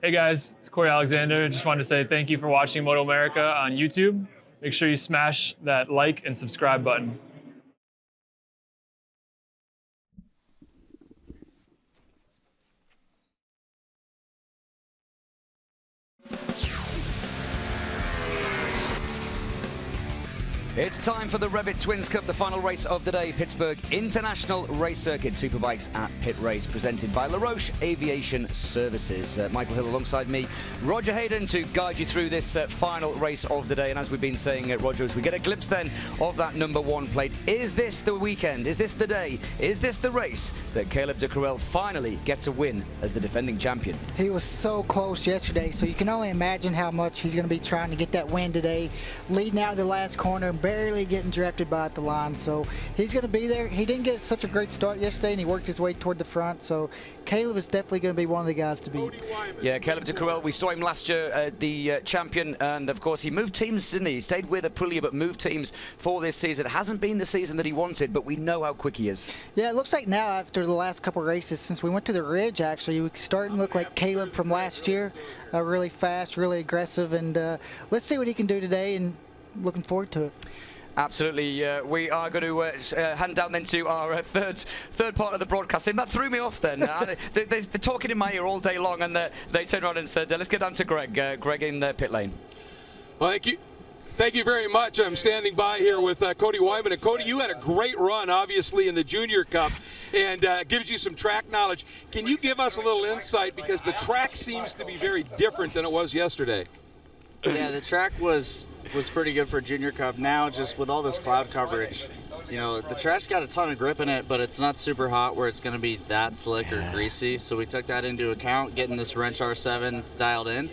Hey guys, it's Corey Alexander. Just wanted to say thank you for watching MotoAmerica on YouTube. Make sure you smash that like and subscribe button. It's time for the REV'IT Twins Cup, the final race of the day. Pittsburgh International Race Circuit Superbikes at Pitt Race, presented by LaRoche Aviation Services. Michael Hill alongside me, Roger Hayden, to guide you through this final race of the day. And as we've been saying, Roger, as we get a glimpse then of that #1 plate, is this the weekend? Is this the day? Is this the race that Caleb de Courel finally gets a win as the defending champion? He was so close yesterday, so you can only imagine how much he's going to be trying to get that win today. Leading out of the last corner, barely getting drafted by at the line, so he's going to be there. He didn't get such a great start yesterday, and he worked his way toward the front, so Caleb is definitely going to be one of the guys to beat. Yeah, Caleb de Courel, we saw him last year, the champion, and of course he moved teams, didn't he? He stayed with Aprilia, but moved teams for this season. It hasn't been the season that he wanted, but we know how quick he is. Yeah, it looks like now after the last couple of races, since we went to the Ridge, actually, we're starting to look like Caleb from last year. Really fast, really aggressive, and let's see what he can do today, and looking forward to it. Absolutely. We are going to hand down then to our third part of the broadcasting. That threw me off then. They're talking in my ear all day long, and they turned around and said, let's get down to Greg. Greg in pit lane. Well, thank you. Thank you very much. I'm standing by here with Cody Wyman. And Cody, you had a great run, obviously, in the Junior Cup, and gives you some track knowledge. Can you give us a little insight, because the track seems to be very different than it was yesterday? Yeah, the track was pretty good for Junior Cup. Now, just with all this cloud coverage, you know, the track's got a ton of grip in it, but it's not super hot where it's going to be that slick or greasy. So we took that into account, getting this wrench R7 dialed in.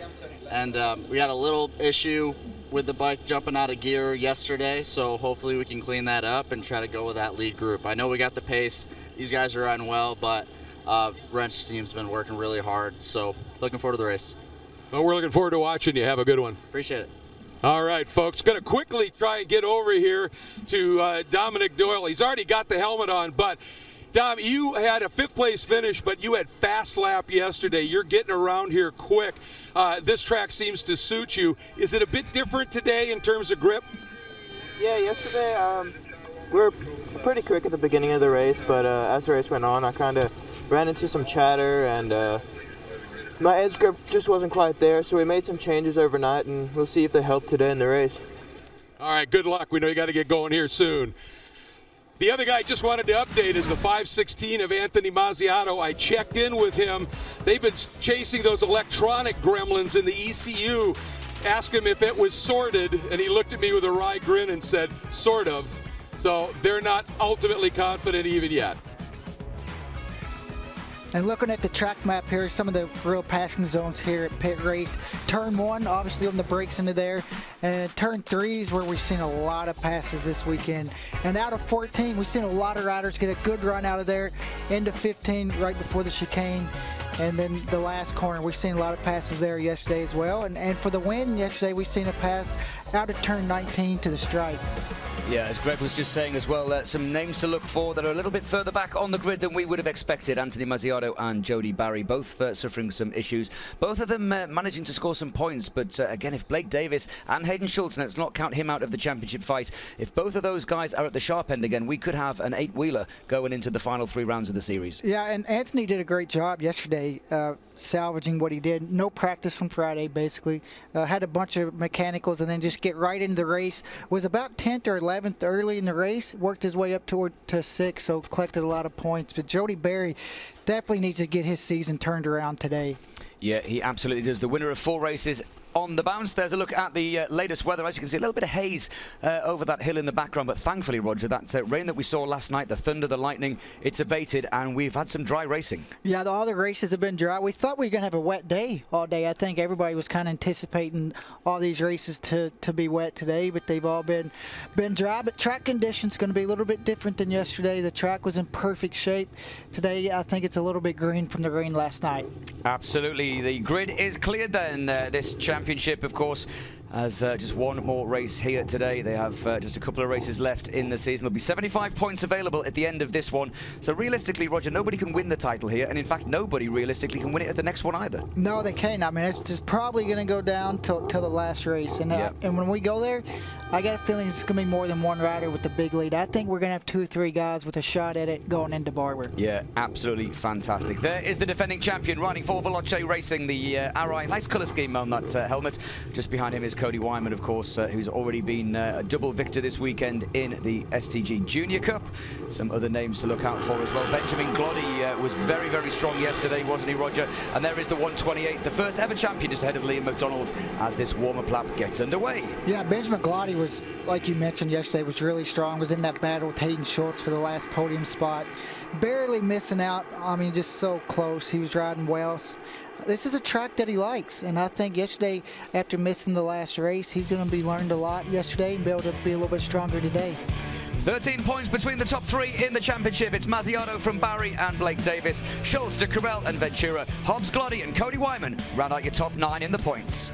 And we had a little issue with the bike jumping out of gear yesterday, so hopefully we can clean that up and try to go with that lead group. I know we got the pace. These guys are riding well, but wrench team's been working really hard. So looking forward to the race. Well, we're looking forward to watching you. Have a good one. Appreciate it. All right, folks. Going to quickly try and get over here to Dominic Doyle. He's already got the helmet on, but Dom, you had a 5th place finish, but you had fast lap yesterday. You're getting around here quick. This track seems to suit you. Is it a bit different today in terms of grip? Yeah, yesterday we were pretty quick at the beginning of the race, but as the race went on, I kind of ran into some chatter, and my edge grip just wasn't quite there, so we made some changes overnight, and we'll see if they help today in the race. All right, good luck. We know you got to get going here soon. The other guy I just wanted to update is the 516 of Anthony Mazziato. I checked in with him. They've been chasing those electronic gremlins in the ECU. Asked him if it was sorted, and he looked at me with a wry grin and said, sort of. So they're not ultimately confident even yet. And looking at the track map here, some of the real passing zones here at Pitt Race. Turn 1, obviously on the brakes into there. And turn 3 is where we've seen a lot of passes this weekend. And out of 14, we've seen a lot of riders get a good run out of there. Into 15, right before the chicane. And then the last corner, we've seen a lot of passes there yesterday as well. And for the win yesterday, we've seen a pass out of turn 19 to the stripe. Yeah, as Greg was just saying as well, some names to look for that are a little bit further back on the grid than we would have expected. Anthony Mazziato and Jody Barry, both suffering some issues. Both of them managing to score some points, but again, if Blake Davis and Hayden Schultz, let's not count him out of the championship fight, if both of those guys are at the sharp end again, we could have an 8-wheeler going into the final 3 rounds of the series. Yeah, and Anthony did a great job yesterday salvaging what he did. No practice on Friday, basically. Had a bunch of mechanicals and then just get right into the race. Was about 10th or 11th early in the race. Worked his way up to 6th, so collected a lot of points. But Jody Barry definitely needs to get his season turned around today. Yeah, he absolutely does. The winner of 4 races on the bounce. There's a look at the latest weather. As you can see, a little bit of haze over that hill in the background, but thankfully, Roger, that rain that we saw last night, the thunder, the lightning, it's abated, and we've had some dry racing. Yeah, all the races have been dry. We thought we were going to have a wet day all day. I think everybody was kind of anticipating all these races to be wet today, but they've all been dry. But track conditions going to be a little bit different than yesterday. The track was in perfect shape. Today, I think it's a little bit green from the rain last night. Absolutely. The grid is cleared then. This championship, of course, as just one more race here today. They have just a couple of races left in the season. There'll be 75 points available at the end of this one. So realistically, Roger, nobody can win the title here, and in fact, nobody realistically can win it at the next one either. No, they can't. I mean, it's just probably going to go down till the last race. And, and when we go there, I got a feeling it's going to be more than one rider with the big lead. I think we're going to have 2 or 3 guys with a shot at it going into Barber. Yeah, absolutely fantastic. There is the defending champion riding for Veloce Racing, the RI. Nice colour scheme on that helmet. Just behind him is Cody Wyman, of course, who's already been a double victor this weekend in the STG Junior Cup. Some other names to look out for as well. Benjamin Gloddy was very, very strong yesterday, wasn't he, Roger? And there is the 128, the first ever champion, just ahead of Liam McDonald as this warm-up lap gets underway. Yeah, Benjamin Gloddy was, like you mentioned yesterday, was really strong, was in that battle with Hayden Schultz for the last podium spot. Barely missing out. I mean, just so close. He was riding well. This is a track that he likes, and I think yesterday, after missing the last race, he's going to be learned a lot yesterday and be able to be a little bit stronger today. 13 points between the top 3 in the championship. It's Mazziato from Barry and Blake Davis, Schultz, de Carell and Ventura, Hobbs, Gloddy and Cody Wyman round out your top 9 in the points.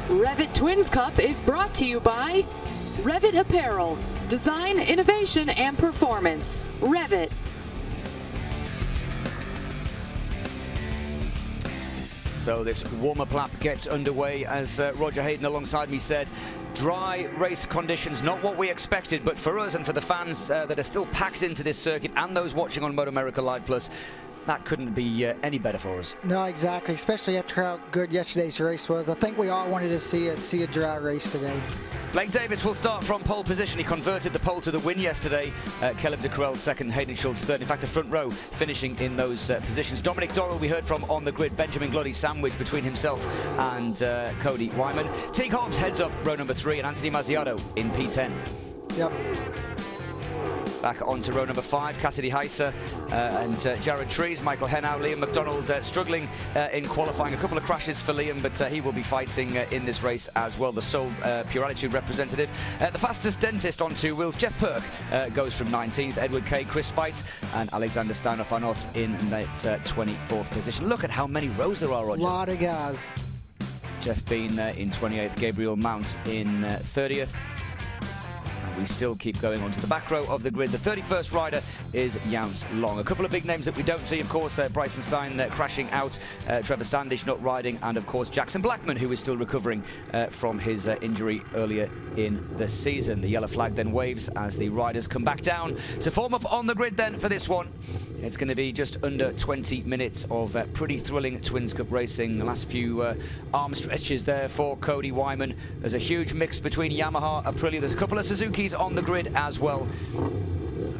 REV'IT Twins Cup is brought to you by REV'IT Apparel. Design, innovation, and performance. REV'IT. So this warm-up lap gets underway, as Roger Hayden alongside me said. Dry race conditions, not what we expected, but for us and for the fans that are still packed into this circuit and those watching on MotoAmerica Live Plus, that couldn't be any better for us. No, exactly, especially after how good yesterday's race was. I think we all wanted to see a dry race today. Blake Davis will start from pole position. He converted the pole to the win yesterday. Caleb de Carell second, Hayden Schultz third. In fact, the front row finishing in those positions. Dominic Dorrell we heard from on the grid. Benjamin Gloddy sandwiched between himself and Cody Wyman. Teague Hobbs heads up row number 3 and Anthony Mazziato in P10. Yep. Back onto row number 5, Cassidy Heiser and Jared Trees, Michael Hennow, Liam McDonald struggling in qualifying. A couple of crashes for Liam, but he will be fighting in this race as well, the sole Pure Attitude representative. The fastest dentist on 2 wheels, Jeff Perk, goes from 19th, Edward Kay, Chris Spite, and Alexander Steinhoff are not in that 24th position. Look at how many rows there are, Roger. A lot of guys. Jeff Bean in 28th, Gabriel Mount in 30th. We still keep going onto the back row of the grid. The 31st rider is Jans Long. A couple of big names that we don't see, of course, Bryson Stein crashing out, Trevor Standish not riding, and of course Jackson Blackman, who is still recovering from his injury earlier in the season. The yellow flag then waves as the riders come back down to form up on the grid then for this one. It's going to be just under 20 minutes of pretty thrilling Twins Cup racing. The last few arm stretches there for Cody Wyman. There's a huge mix between Yamaha, Aprilia. There's a couple of Suzukis on the grid as well.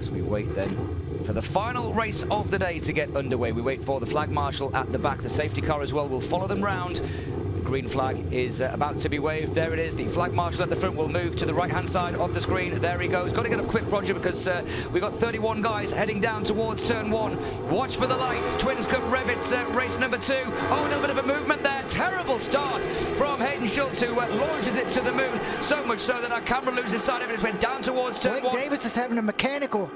As we wait then for the final race of the day to get underway. We wait for the flag marshal at the back. The safety car as well will follow them round. The green flag is about to be waved. There it is. The flag marshal at the front will move to the right-hand side of the screen. There he goes. Got to get up quick, Roger, because we've got 31 guys heading down towards turn 1. Watch for the lights. Twins Cup REV'IT race number 2. Oh, a little bit of a movement there. Terrible start from Hayden Schultz, who launches it to the moon. So much so that our camera loses sight of it. It's went down towards turn 1. Blake Davis is having a mechanical.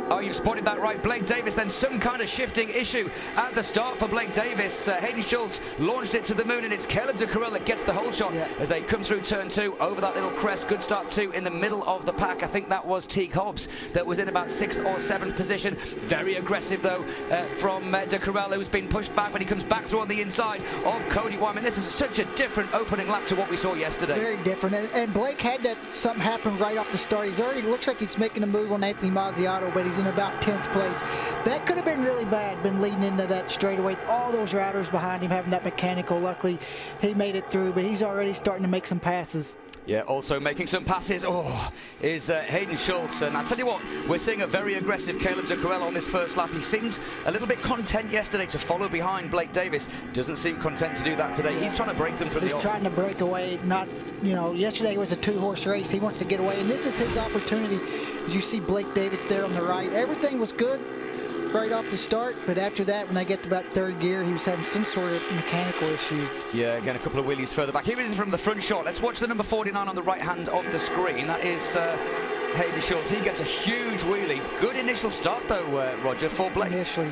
Oh, you've spotted that right. Blake Davis, then some kind of shifting issue at the start for Blake Davis. Hayden Schultz launched it to the moon, and it's Caleb de Carell that gets the hold shot as they come through turn 2 over that little crest. Good start 2 in the middle of the pack. I think that was Teague Hobbs that was in about 6th or 7th position. Very aggressive, though, from de Carell, who's been pushed back when he comes back through on the inside of Cody Wyman. This is such a different opening lap to what we saw yesterday. Very different. And Blake had that something happen right off the start. He's already looks like he's making a move on Anthony Mazziato, but he's in about 10th place. That could have been really bad, been leading into that straightaway. All those riders behind him having that mechanical. Luckily, he made it through, but he's already starting to make some passes. Yeah, also making some passes is Hayden Schultz. And I tell you what, we're seeing a very aggressive Caleb de Carell on this first lap. He seemed a little bit content yesterday to follow behind Blake Davis. Doesn't seem content to do that today. He's trying to break them from the off. He's trying to break away. Not, you know, yesterday was a 2-horse race. He wants to get away, and this is his opportunity. As you see Blake Davis there on the right, everything was good right off the start, but after that, when I get to about 3rd gear, he was having some sort of mechanical issue. Yeah, again, a couple of wheelies further back. Here it is from the front shot. Let's watch the number 49 on the right hand of the screen. That is Hayden Schultz. He gets a huge wheelie. Good initial start, though, Roger, for Blake. Initially.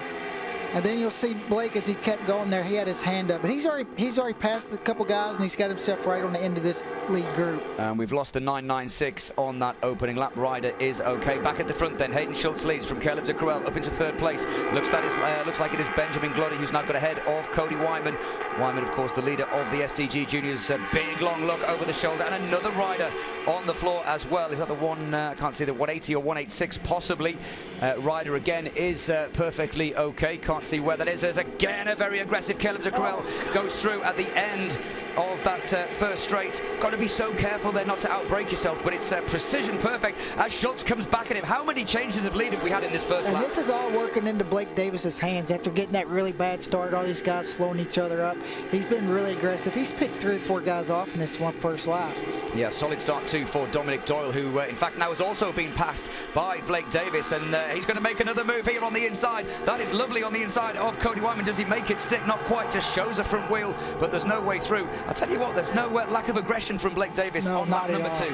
And then you'll see Blake as he kept going there. He had his hand up, but he's already passed a couple guys, and he's got himself right on the end of this lead group. We've lost the 996 on that opening lap. Ryder is okay. Back at the front then, Hayden Schultz leads from Caleb Zuccarello up into third place. Looks like it is Benjamin Gloddy who's now got ahead of Cody Wyman. Wyman, of course, the leader of the STG Juniors. A big long look over the shoulder, and another rider on the floor as well. Is that the one? I can't see, the 180 or 186 possibly. Ryder again is perfectly okay. Can't see where that is. There's again a very aggressive Caleb Zuccarello goes through at the end of that first straight. Got to be so careful there not to outbreak yourself, but it's precision perfect as Schultz comes back at him. How many changes of lead have we had in this first lap? And this is all working into Blake Davis's hands after getting that really bad start. All these guys slowing each other up. He's been really aggressive. He's picked 3 or 4 guys off in this first lap. Yeah, solid start too for Dominic Doyle, who in fact now has also been passed by Blake Davis, and he's going to make another move here on the inside. That is lovely on the inside of Cody Wyman. Does he make it stick? Not quite, just shows a front wheel, but there's no way through. I'll tell you what, there's no lack of aggression from Blake Davis on lap number 2.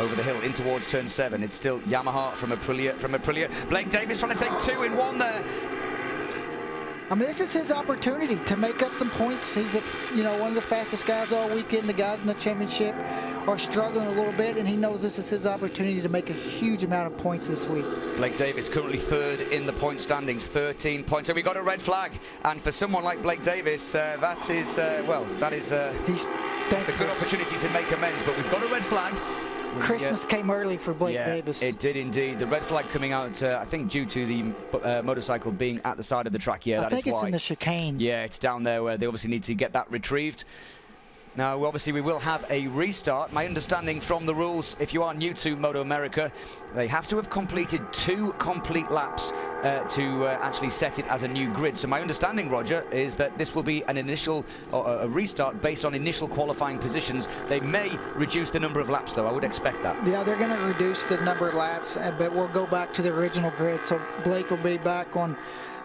Over the hill in towards turn 7. It's still Yamaha from Aprilia. Blake Davis trying to take 2 in 1 there. I mean, this is his opportunity to make up some points. He's one of the fastest guys all weekend. The guys in the championship are struggling a little bit, and he knows this is his opportunity to make a huge amount of points this week. Blake Davis currently 3rd in the point standings, 13 points. So we got a red flag, and for someone like Blake Davis, that is a good opportunity to make amends. But we've got a red flag. Christmas came early for Blake Davis. It did indeed. The red flag coming out, I think, due to the motorcycle being at the side of the track. Yeah, I think it's in the chicane. Yeah, it's down there where they obviously need to get that retrieved. Now, obviously, we will have a restart. My understanding from the rules, if you are new to MotoAmerica, they have to have completed 2 complete laps to actually set it as a new grid. So my understanding, Roger, is that this will be an initial a restart based on initial qualifying positions. They may reduce the number of laps, though. I would expect that. Yeah, they're going to reduce the number of laps, but we'll go back to the original grid. So Blake will be back on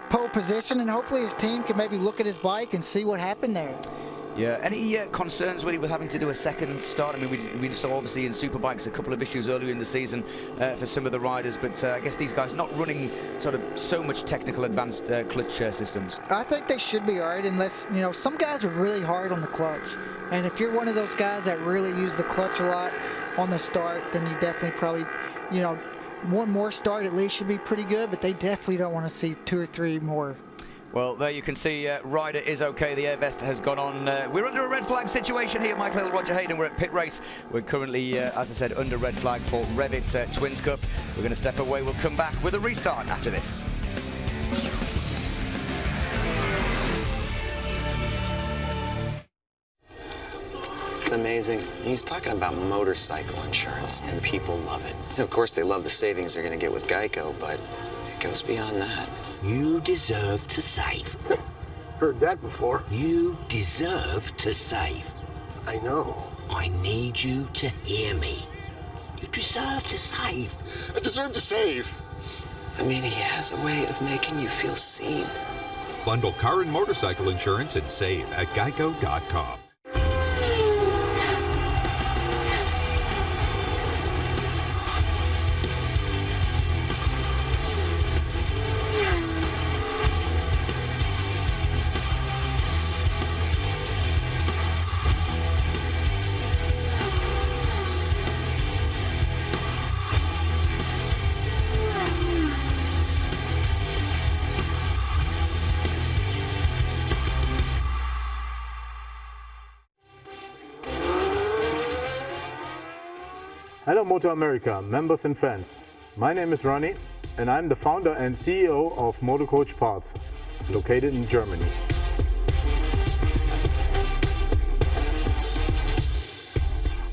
pole position, and hopefully his team can maybe look at his bike and see what happened there. Yeah, any concerns really with having to do a second start? I mean, we saw obviously in Superbikes a couple of issues earlier in the season for some of the riders, but I guess these guys not running sort of so much technical advanced clutch systems. I think they should be all right, unless, some guys are really hard on the clutch. And if you're one of those guys that really use the clutch a lot on the start, then you definitely probably, one more start at least should be pretty good, but they definitely don't want to see 2 or 3 more. Well, there you can see Ryder is okay. The air vest has gone on. We're under a red flag situation here. Michael Hill, Roger Hayden, we're at Pitt Race. We're currently, as I said, under red flag for REV'IT Twins Cup. We're going to step away. We'll come back with a restart after this. It's amazing. He's talking about motorcycle insurance, and people love it. Of course, they love the savings they're going to get with Geico, but it goes beyond that. You deserve to save. Heard that before. You deserve to save. I know. I need you to hear me. You deserve to save. I deserve to save. I mean, he has a way of making you feel seen. Bundle car and motorcycle insurance and save at geico.com. Hello MotoAmerica members and fans. My name is Ronnie and I'm the founder and CEO of Motorcoach Parts, located in Germany.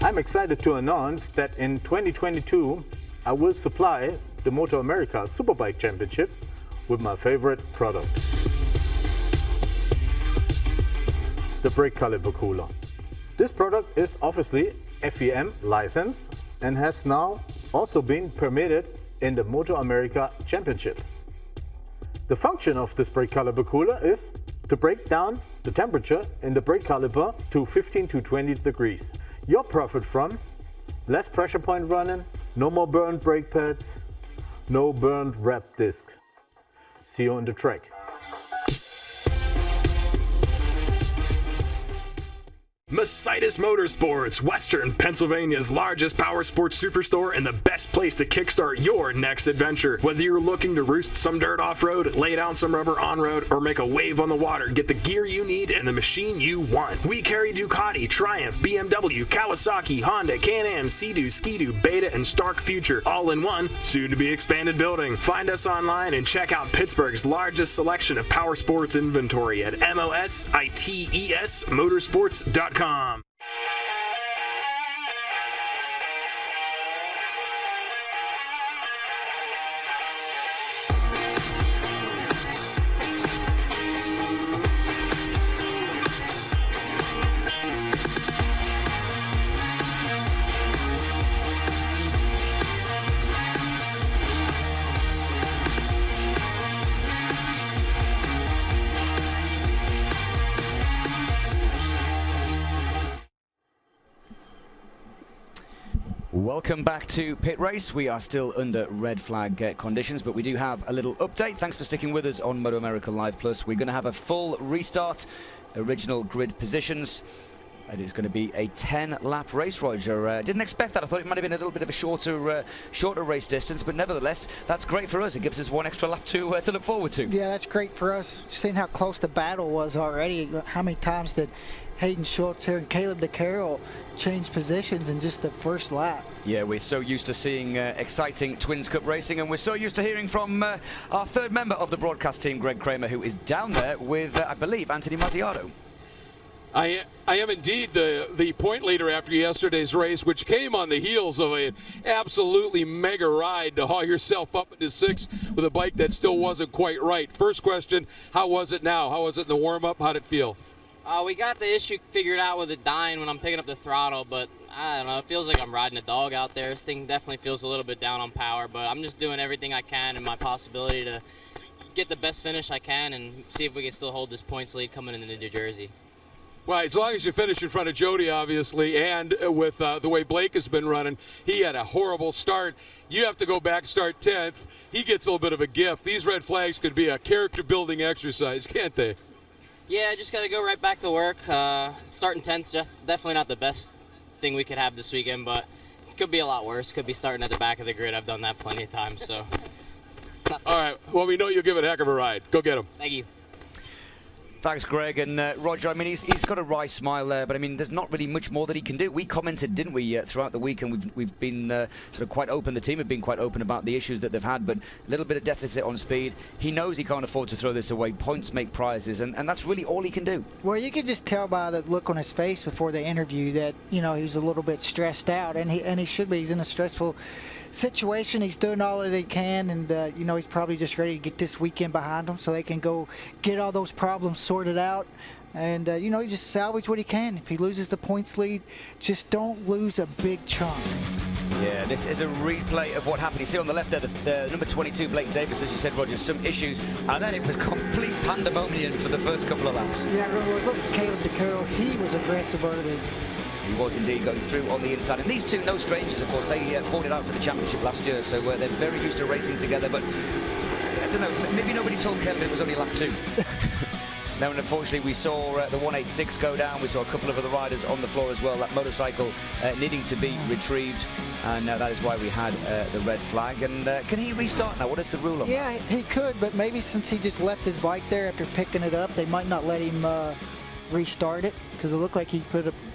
I'm excited to announce that in 2022 I will supply the MotoAmerica Superbike Championship with my favorite product, the brake caliper cooler. This product is obviously FEM licensed and has now also been permitted in the MotoAmerica Championship. The function of this brake caliper cooler is to break down the temperature in the brake caliper to 15 to 20 degrees. You'll profit from Less pressure point running, no more burned brake pads, no burned wrap disc. See you on the track. Mercedes Motorsports, Western Pennsylvania's largest power sports superstore and the best place to kickstart your next adventure. Whether you're looking to roost some dirt off-road, lay down some rubber on-road, or make a wave on the water, get the gear you need and the machine you want. We carry Ducati, Triumph, BMW, Kawasaki, Honda, Can-Am, Sea-Doo, Ski-Doo, Beta, and Stark Future, all in one, soon-to-be expanded building. Find us online and check out Pittsburgh's largest selection of power sports inventory at MOSITES Motorsports.com. Welcome back to Pit Race. We are still under red flag conditions, but we do have a little update. Thanks for sticking with us on MotoAmerica Live Plus. We're going to have a full restart, original grid positions. It is going to be a 10-lap race, Roger. Didn't expect that. I thought it might have been a little bit of a shorter race distance, but nevertheless, that's great for us. It gives us one extra lap to look forward to. Yeah, that's great for us. Seeing how close the battle was already. How many times did Hayden Schultz here and Caleb DeCarroll change positions in just the first lap? Yeah, we're so used to seeing exciting Twins Cup racing, and we're so used to hearing from our third member of the broadcast team, Greg Kramer, who is down there with, I believe, Anthony Mazziato. I am indeed the point leader after yesterday's race, which came on the heels of an absolutely mega ride to haul yourself up into sixth with a bike that still wasn't quite right. First question, how was it now? How was it in the warm-up? How'd it feel? We got the issue figured out with it dying when I'm picking up the throttle, but I don't know, it feels like I'm riding a dog out there. This thing definitely feels a little bit down on power, but I'm just doing everything I can in my possibility to get the best finish I can and see if we can still hold this points lead coming into New Jersey. Well, as long as you finish in front of Jody, obviously, and with the way Blake has been running, he had a horrible start. You have to go back, start 10th. He gets a little bit of a gift. These red flags could be a character-building exercise, can't they? Yeah, just got to go right back to work. Starting 10th's definitely not the best thing we could have this weekend, but it could be a lot worse. Could be starting at the back of the grid. I've done that plenty of times, so. All right, well, we know you'll give it a heck of a ride. Go get him. Thank you. Thanks, Greg. And Roger, I mean, he's got a wry smile there, but I mean, there's not really much more that he can do. We commented, didn't we, throughout the week, and we've been sort of quite open. The team have been quite open about the issues that they've had, but a little bit of deficit on speed. He knows he can't afford to throw this away. Points make prizes, and that's really all he can do. Well, you could just tell by the look on his face before the interview that, you know, he was a little bit stressed out, and he should be. He's in a stressful situation. He's doing all that he can, and you know, he's probably just ready to get this weekend behind him so they can go get all those problems sorted out. And you know, he just salvage what he can. If he loses the points lead, just don't lose a big chunk. Yeah, this is a replay of what happened. You see on the left there, the number 22, Blake Davis, as you said, Roger, some issues, and then it was complete pandemonium for the first couple of laps. Yeah, I was looking at Caleb DeCarroll. He was aggressive early. He was indeed going through on the inside. And these two, no strangers, of course. They fought it out for the championship last year, so they're very used to racing together. But I don't know, maybe nobody told Kevin it was only lap 2. Now, unfortunately, we saw the 186 go down. We saw a couple of other riders on the floor as well. That motorcycle needing to be retrieved. And that is why we had the red flag. And can he restart now? What is the rule on that? Yeah, he could, but maybe since he just left his bike there after picking it up, they might not let him restart it, because it looked like he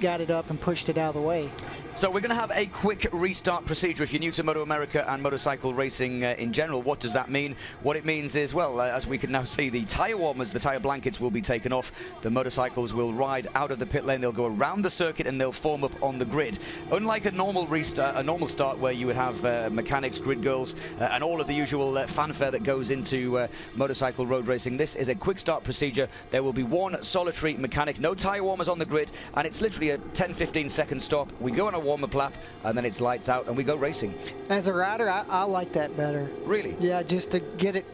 got it up and pushed it out of the way. So we're going to have a quick restart procedure. If you're new to MotoAmerica and motorcycle racing in general, what does that mean? What it means is, well, as we can now see, the tyre warmers, the tyre blankets will be taken off. The motorcycles will ride out of the pit lane. They'll go around the circuit and they'll form up on the grid. Unlike a normal restart, a normal start where you would have mechanics, grid girls, and all of the usual fanfare that goes into motorcycle road racing, this is a quick start procedure. There will be one solitary mechanic, no tyre warmers on the grid, and it's literally a 10-15 second stop. We go on a warm-up lap, and then it's lights out, and we go racing. As a rider, I like that better. Really? Yeah, just to get it.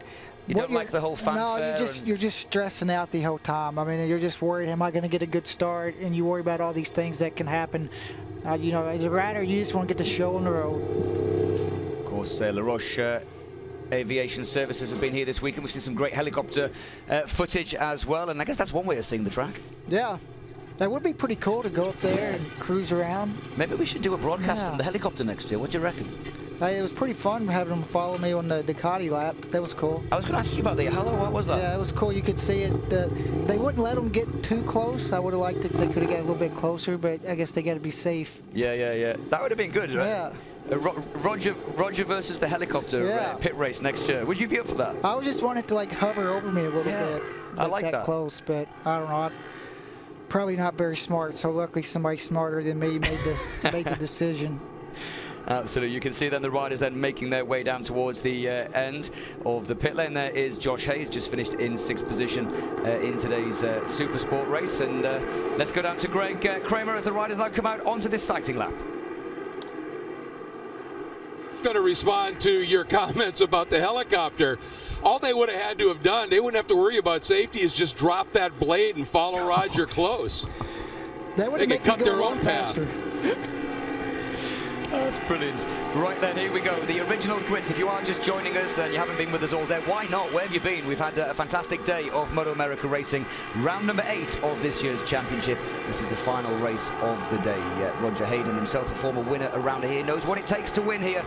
You don't like the whole fanfare? No, you're just stressing out the whole time. I mean, you're just worried, am I going to get a good start? And you worry about all these things that can happen You know, as a rider, you just want to get the show on the road. Of course, LaRoche Aviation Services have been here this week, and we've seen some great helicopter footage as well, and I guess that's one way of seeing the track. Yeah, that would be pretty cool to go up there and cruise around. Maybe we should do a broadcast from the helicopter next year. What do you reckon? It was pretty fun having them follow me on the Ducati lap. That was cool. I was going to ask you about the Yahalo. What was that? Yeah, it was cool. You could see it. They wouldn't let them get too close. I would have liked if they could have got a little bit closer, but I guess they got to be safe. Yeah. That would have been good, right? Yeah. Roger versus the helicopter pit race next year. Would you be up for that? I was just wanted to like hover over me a little bit. I like that. Close, but I don't know. I'm probably not very smart. So luckily, somebody smarter than me made the decision. Absolutely. You can see then the riders then making their way down towards the end of the pit lane. There is Josh Hayes, just finished in 6th position in today's Super Sport race. And let's go down to Greg Kramer as the riders now come out onto this sighting lap. Going to respond to your comments about the helicopter. All they would have had to have done, they wouldn't have to worry about safety, is just drop that blade and follow Roger close. They could cut their own path. That's brilliant. Right then, here we go. The original grids. If you are just joining us and you haven't been with us all day, why not? Where have you been? We've had a fantastic day of MotoAmerica racing. Round number 8 of this year's championship. This is the final race of the day. Roger Hayden, himself a former winner around here, knows what it takes to win here.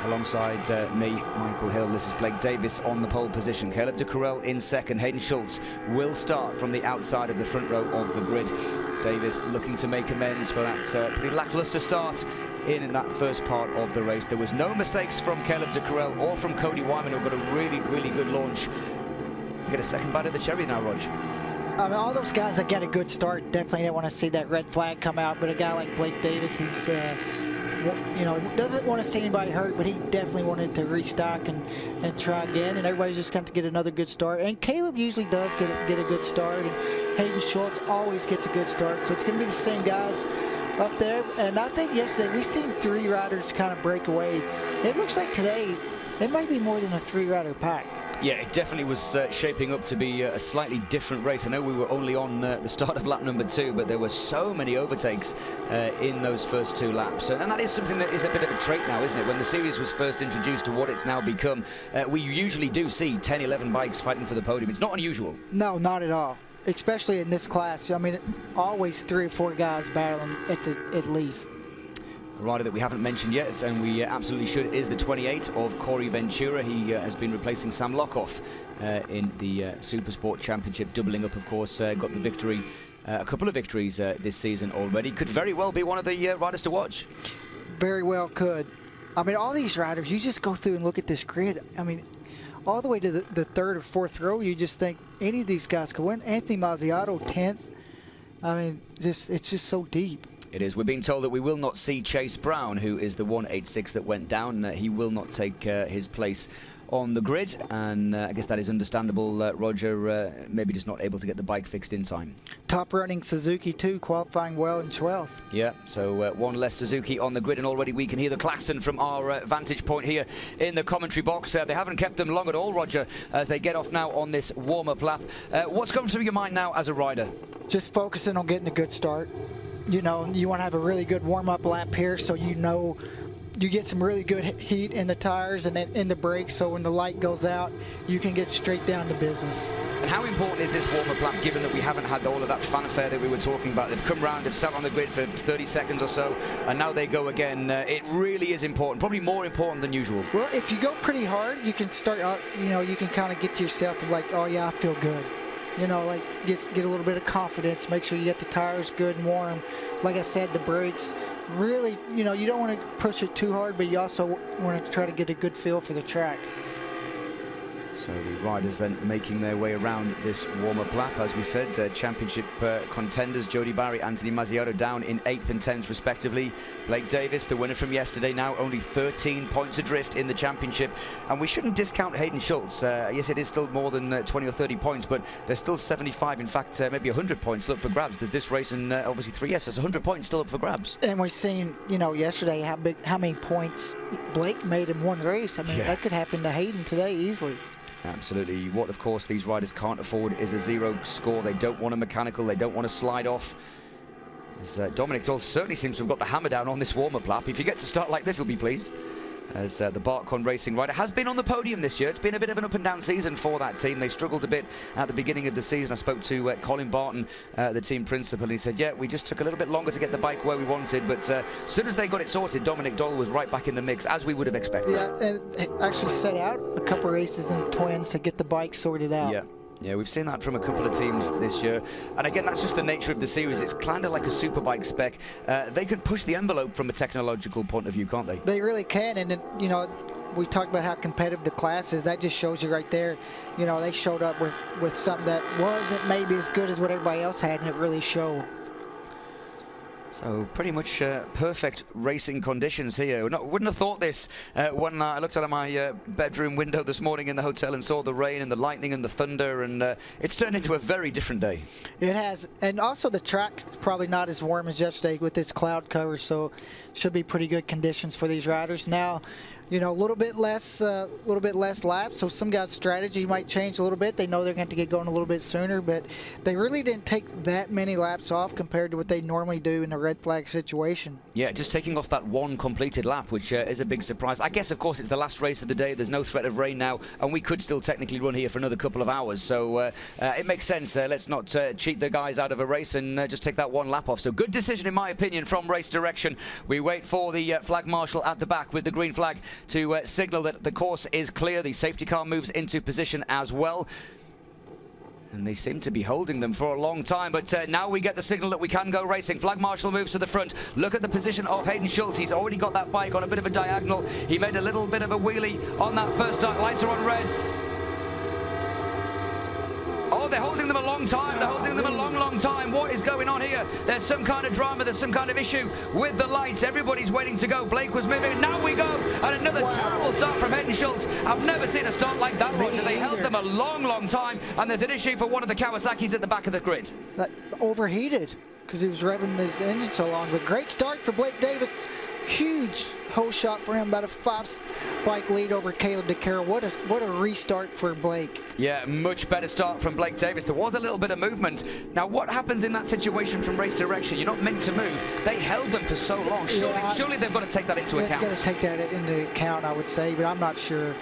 Alongside me, Michael Hill. This is Blake Davis on the pole position. Caleb de Courel in 2nd. Hayden Schultz will start from the outside of the front row of the grid. Davis looking to make amends for that pretty lackluster start in that first part of the race. There was no mistakes from Caleb de Courel or from Cody Wyman, who got a really good launch. Get a second bite of the cherry now, Rog. I mean, all those guys that get a good start definitely didn't want to see that red flag come out, but a guy like Blake Davis, he's you know, doesn't want to see anybody hurt, but he definitely wanted to restock and try again, and everybody's just going to get another good start. And Caleb usually does get a good start, and Hayden Schultz always gets a good start, so it's going to be the same guys up there. And I think yesterday we've seen 3 riders kind of break away. It looks like today it might be more than a 3-rider pack. Yeah, it definitely was shaping up to be a slightly different race. I know we were only on the start of lap number 2, but there were so many overtakes in those first 2 laps. And that is something that is a bit of a trait now, isn't it? When the series was first introduced to what it's now become, we usually do see 10, 11 bikes fighting for the podium. It's not unusual. No, not at all. Especially in this class. I mean, always 3 or 4 guys battling at least. A rider that we haven't mentioned yet, and we absolutely should, is the 28 of Corey Ventura. He has been replacing Sam Lockhoff in the Super Sport Championship, doubling up, of course, got the victory, a couple of victories this season already. Could very well be one of the riders to watch. Very well could. I mean, all these riders, you just go through and look at this grid. I mean, all the way to the 3rd or 4th row, you just think any of these guys could win. Anthony Mazziato, 10th. I mean, it's just so deep. It is. We're being told that we will not see Chase Brown, who is the 186 that went down. He will not take his place on the grid, and I guess that is understandable. Roger maybe just not able to get the bike fixed in time. Top running Suzuki too, qualifying well in 12th. Yeah, so one less Suzuki on the grid, and already we can hear the klaxon from our vantage point here in the commentary box. They haven't kept them long at all, Roger, as they get off now on this warm-up lap. What's going through your mind now as a rider? Just focusing on getting a good start. You know, you want to have a really good warm-up lap here, so you know you get some really good heat in the tires and in the brakes, so when the light goes out, you can get straight down to business. And how important is this warm-up lap, given that we haven't had all of that fanfare that we were talking about? They've come round, they've sat on the grid for 30 seconds or so, and now they go again. It really is important, probably more important than usual. Well, if you go pretty hard, you can start out, you know, you can kind of get to yourself and like, oh yeah, I feel good. You know, like get a little bit of confidence, make sure you get the tires good and warm. Like I said, the brakes, really, you know, you don't want to push it too hard, but you also want to try to get a good feel for the track. So the riders then making their way around this warm-up lap, as we said, championship contenders Jody Barry, Anthony Mazziato down in 8th and 10th respectively. Blake Davis, the winner from yesterday, now only 13 points adrift in the championship, and we shouldn't discount Hayden Schultz. Yes, it is still more than 20 or 30 points, but there's still 75, in fact maybe 100 points still up for grabs. There's this race and obviously 3 yes, there's 100 points still up for grabs. And we've seen, you know, yesterday how many points Blake made in one race. I mean, that could happen to Hayden today easily. Absolutely. What, of course, these riders can't afford is a 0 score. They don't want a mechanical. They don't want to slide off. As Dominic Doll certainly seems to have got the hammer down on this warm-up lap. If he gets to start like this, he'll be pleased. As the Barkon Racing rider has been on the podium this year. It's been a bit of an up-and-down season for that team. They struggled a bit at the beginning of the season. I spoke to Colin Barton, the team principal, and he said, yeah, we just took a little bit longer to get the bike where we wanted, but as soon as they got it sorted, Dominic Doll was right back in the mix, as we would have expected. Yeah, and actually set out a couple races in the Twins to get the bike sorted out. Yeah. Yeah, we've seen that from a couple of teams this year. And again, that's just the nature of the series. It's kind of like a superbike spec. They can push the envelope from a technological point of view, can't they? They really can. And, then, you know, we talked about how competitive the class is. That just shows you right there. You know, they showed up with something that wasn't maybe as good as what everybody else had, and it really showed. So pretty much perfect racing conditions here. Wouldn't have thought this when I looked out of my bedroom window this morning in the hotel and saw the rain and the lightning and the thunder, and it's turned into a very different day. It has, and also the track's probably not as warm as yesterday with this cloud cover, so should be pretty good conditions for these riders. Now, you know, a little bit less laps, so some guys' strategy might change a little bit. They know they're going to get going a little bit sooner, but they really didn't take that many laps off compared to what they normally do in a red flag situation. Yeah, just taking off that one completed lap, which is a big surprise. I guess, of course, it's the last race of the day. There's no threat of rain now, and we could still technically run here for another couple of hours. So it makes sense. Let's not cheat the guys out of a race and just take that one lap off. So good decision, in my opinion, from race direction. We wait for the flag marshal at the back with the green flag to signal that the course is clear. The safety car moves into position as well. And they seem to be holding them for a long time, but now we get the signal that we can go racing. Flag marshal moves to the front. Look at the position of Hayden Schultz. He's already got that bike on a bit of a diagonal. He made a little bit of a wheelie on that first start. Lights are on red. Oh, they're holding them a long time. They're holding them a long, long time. What is going on here? There's some kind of drama. There's some kind of issue with the lights. Everybody's waiting to go. Blake was moving. Now we go. And another terrible start from Hayden Schultz. I've never seen a start like that, Roger. They held them a long, long time. And there's an issue for one of the Kawasaki's at the back of the grid. That overheated because he was revving his engine so long. But great start for Blake Davis. Huge hole shot for him, about a 5-bike lead over Caleb DeCarroll. What a restart for Blake. Yeah, much better start from Blake Davis. There was a little bit of movement. Now, what happens in that situation from race direction? You're not meant to move. They held them for so long. Surely they've got to take that into account. They've got to take that into account, I would say, but I'm not sure.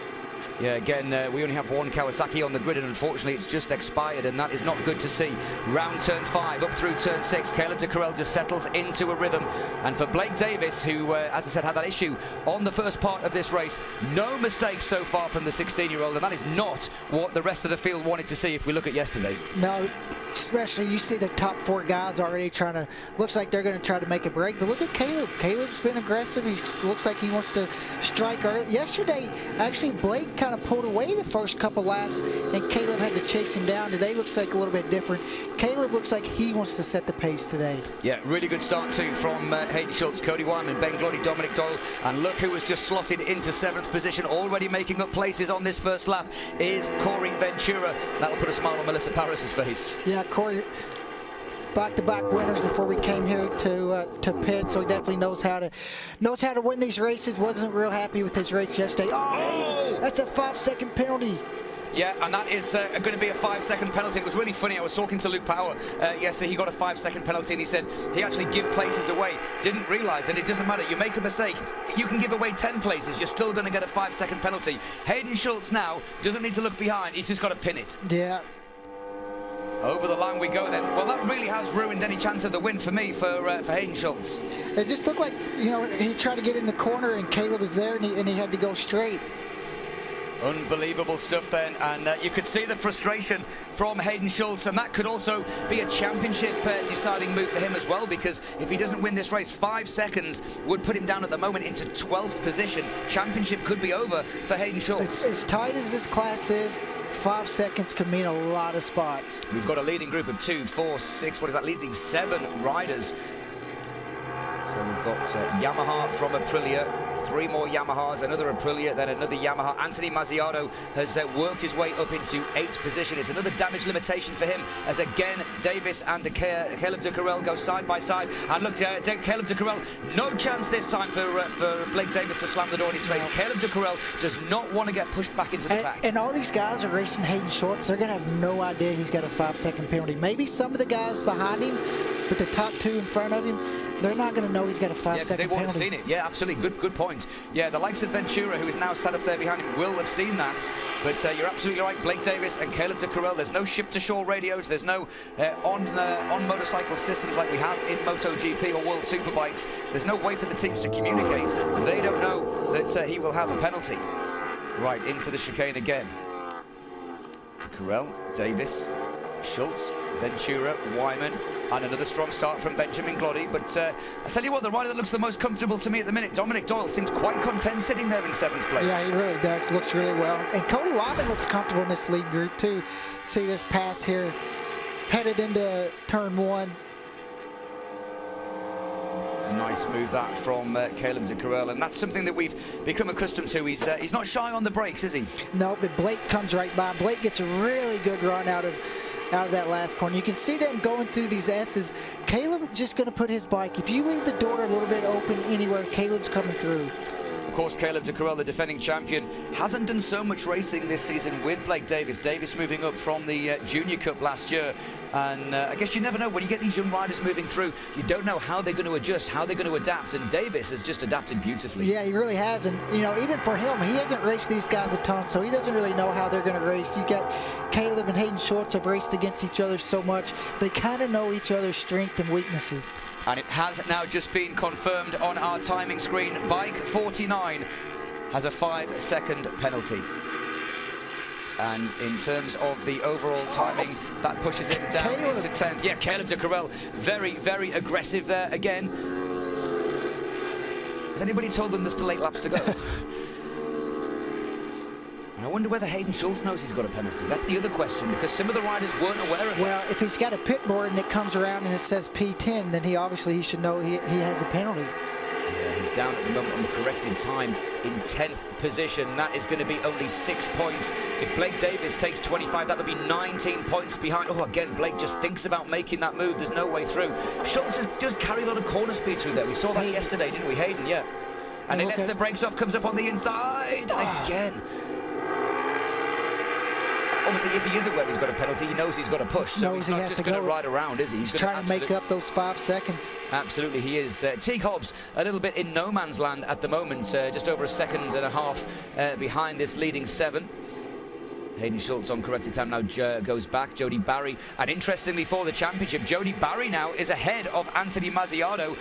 Yeah, again, we only have one Kawasaki on the grid, and unfortunately it's just expired, and that is not good to see. Round turn 5, up through turn 6, Caleb DeCarroll just settles into a rhythm. And for Blake Davis, who, as I said, had that issue on the first part of this race, no mistakes so far from the 16-year-old, and that is not what the rest of the field wanted to see if we look at yesterday. No, especially you see the top 4 guys already trying to, looks like they're going to try to make a break, but look at Caleb. Caleb's been aggressive. He looks like he wants to strike early. Yesterday, actually, Blake kind of pulled away the first couple laps, and Caleb had to chase him down. Today looks like a little bit different. Caleb looks like he wants to set the pace today. Yeah, really good start too from Hayden Schultz, Cody Wyman, Ben Gloddy, Dominic Doyle, and look who was just slotted into 7th position, already making up places on this first lap is Corey Ventura. That'll put a smile on Melissa Paris's face. Yeah, Corey, back-to-back winners before we came here to Pitt, so he definitely knows how to win these races. Wasn't real happy with his race yesterday. Oh, that's a 5-second penalty. Yeah, and that is going to be a 5-second penalty. It was really funny. I was talking to Luke Power yesterday. He got a 5-second penalty, and he said he actually give places away. Didn't realise that it doesn't matter. You make a mistake, you can give away 10 places. You're still going to get a 5-second penalty. Hayden Schultz now doesn't need to look behind. He's just got to pin it. Yeah. Over the line we go then. Well, that really has ruined any chance of the win for me, for Hayden Schultz. It just looked like, you know, he tried to get in the corner and Caleb was there and he had to go straight. Unbelievable stuff then, and you could see the frustration from Hayden Schultz, and that could also be a championship deciding move for him as well, because if he doesn't win this race, 5 seconds would put him down at the moment into 12th position. Championship could be over for Hayden Schultz. As tight as this class is, 5 seconds could mean a lot of spots. We've got a leading group of 2, 4, 6, what is that, leading 7 riders. So we've got Yamaha from Aprilia, 3 more Yamahas, another Aprilia, then another Yamaha. Anthony Mazziato has worked his way up into 8th position. It's another damage limitation for him, as again Davis and Caleb DeCarroll go side by side. And look, Caleb DeCarroll, no chance this time for Blake Davis to slam the door in his face. Caleb DeCarroll does not want to get pushed back into the pack. And all these guys are racing Hayden Schultz. They're going to have no idea he's got a 5-second penalty. Maybe some of the guys behind him with the top 2 in front of him, they're not going to know he's got a 5-second penalty. They won't have seen it. Yeah, absolutely. Good point. Yeah, the likes of Ventura, who is now sat up there behind him, will have seen that. But you're absolutely right. Blake Davis and Caleb de Carrel, there's no ship-to-shore radios. There's no on motorcycle systems like we have in MotoGP or World Superbikes. There's no way for the teams to communicate. They don't know that he will have a penalty. Right, into the chicane again. De Carrel, Davis, Schultz, Ventura, Wyman, and another strong start from Benjamin Gloddy. But I tell you what, the rider that looks the most comfortable to me at the minute, Dominic Doyle, seems quite content sitting there in 7th place. Yeah, he really does. Looks really well. And Cody Wyman looks comfortable in this lead group too. See this pass here, headed into turn 1. Nice move that from Caleb de Carrel, and that's something that we've become accustomed to. He's not shy on the brakes, is he? No, but Blake comes right by. Blake gets a really good run out of that last corner. You can see them going through these S's. Caleb just going to put his bike. If you leave the door a little bit open anywhere, Caleb's coming through. Of course, Caleb de Carrel, the defending champion, hasn't done so much racing this season with Blake Davis. Davis moving up from the Junior Cup last year. And I guess you never know, when you get these young riders moving through, you don't know how they're going to adjust, how they're going to adapt. And Davis has just adapted beautifully. Yeah, he really has. And, you know, even for him, he hasn't raced these guys a ton, so he doesn't really know how they're going to race. You got Caleb and Hayden Schultz have raced against each other so much. They kind of know each other's strengths and weaknesses. And it has now just been confirmed on our timing screen. Bike 49 has a 5-second penalty. And in terms of the overall timing, that pushes him down into 10th. Yeah, Caleb de Carrel, very, very aggressive there again. Has anybody told them there's still 8 laps to go? And I wonder whether Hayden Schultz knows he's got a penalty. That's the other question, because some of the riders weren't aware of it. Well, if he's got a pit board and it comes around and it says P10, then he should know he has a penalty. Yeah, he's down at the moment on the corrected time in 10th position. That is going to be only 6 points. If Blake Davis takes 25, that'll be 19 points behind. Oh, again, Blake just thinks about making that move. There's no way through. Schultz does carry a lot of corner speed through there. We saw that yesterday, didn't we, Hayden? Yeah. And he lets the brakes off, comes up on the inside again. Obviously, if he is aware he's got a penalty, he knows he's got to push. So he's not just going to ride around, is he? He's trying to make up those 5 seconds. Absolutely, he is. Teague Hobbs, a little bit in no man's land at the moment, just over 1.5 seconds behind this leading 7. Hayden Schultz on corrected time now goes back. Jody Barry, and interestingly for the championship, Jody Barry now is ahead of Anthony Mazziato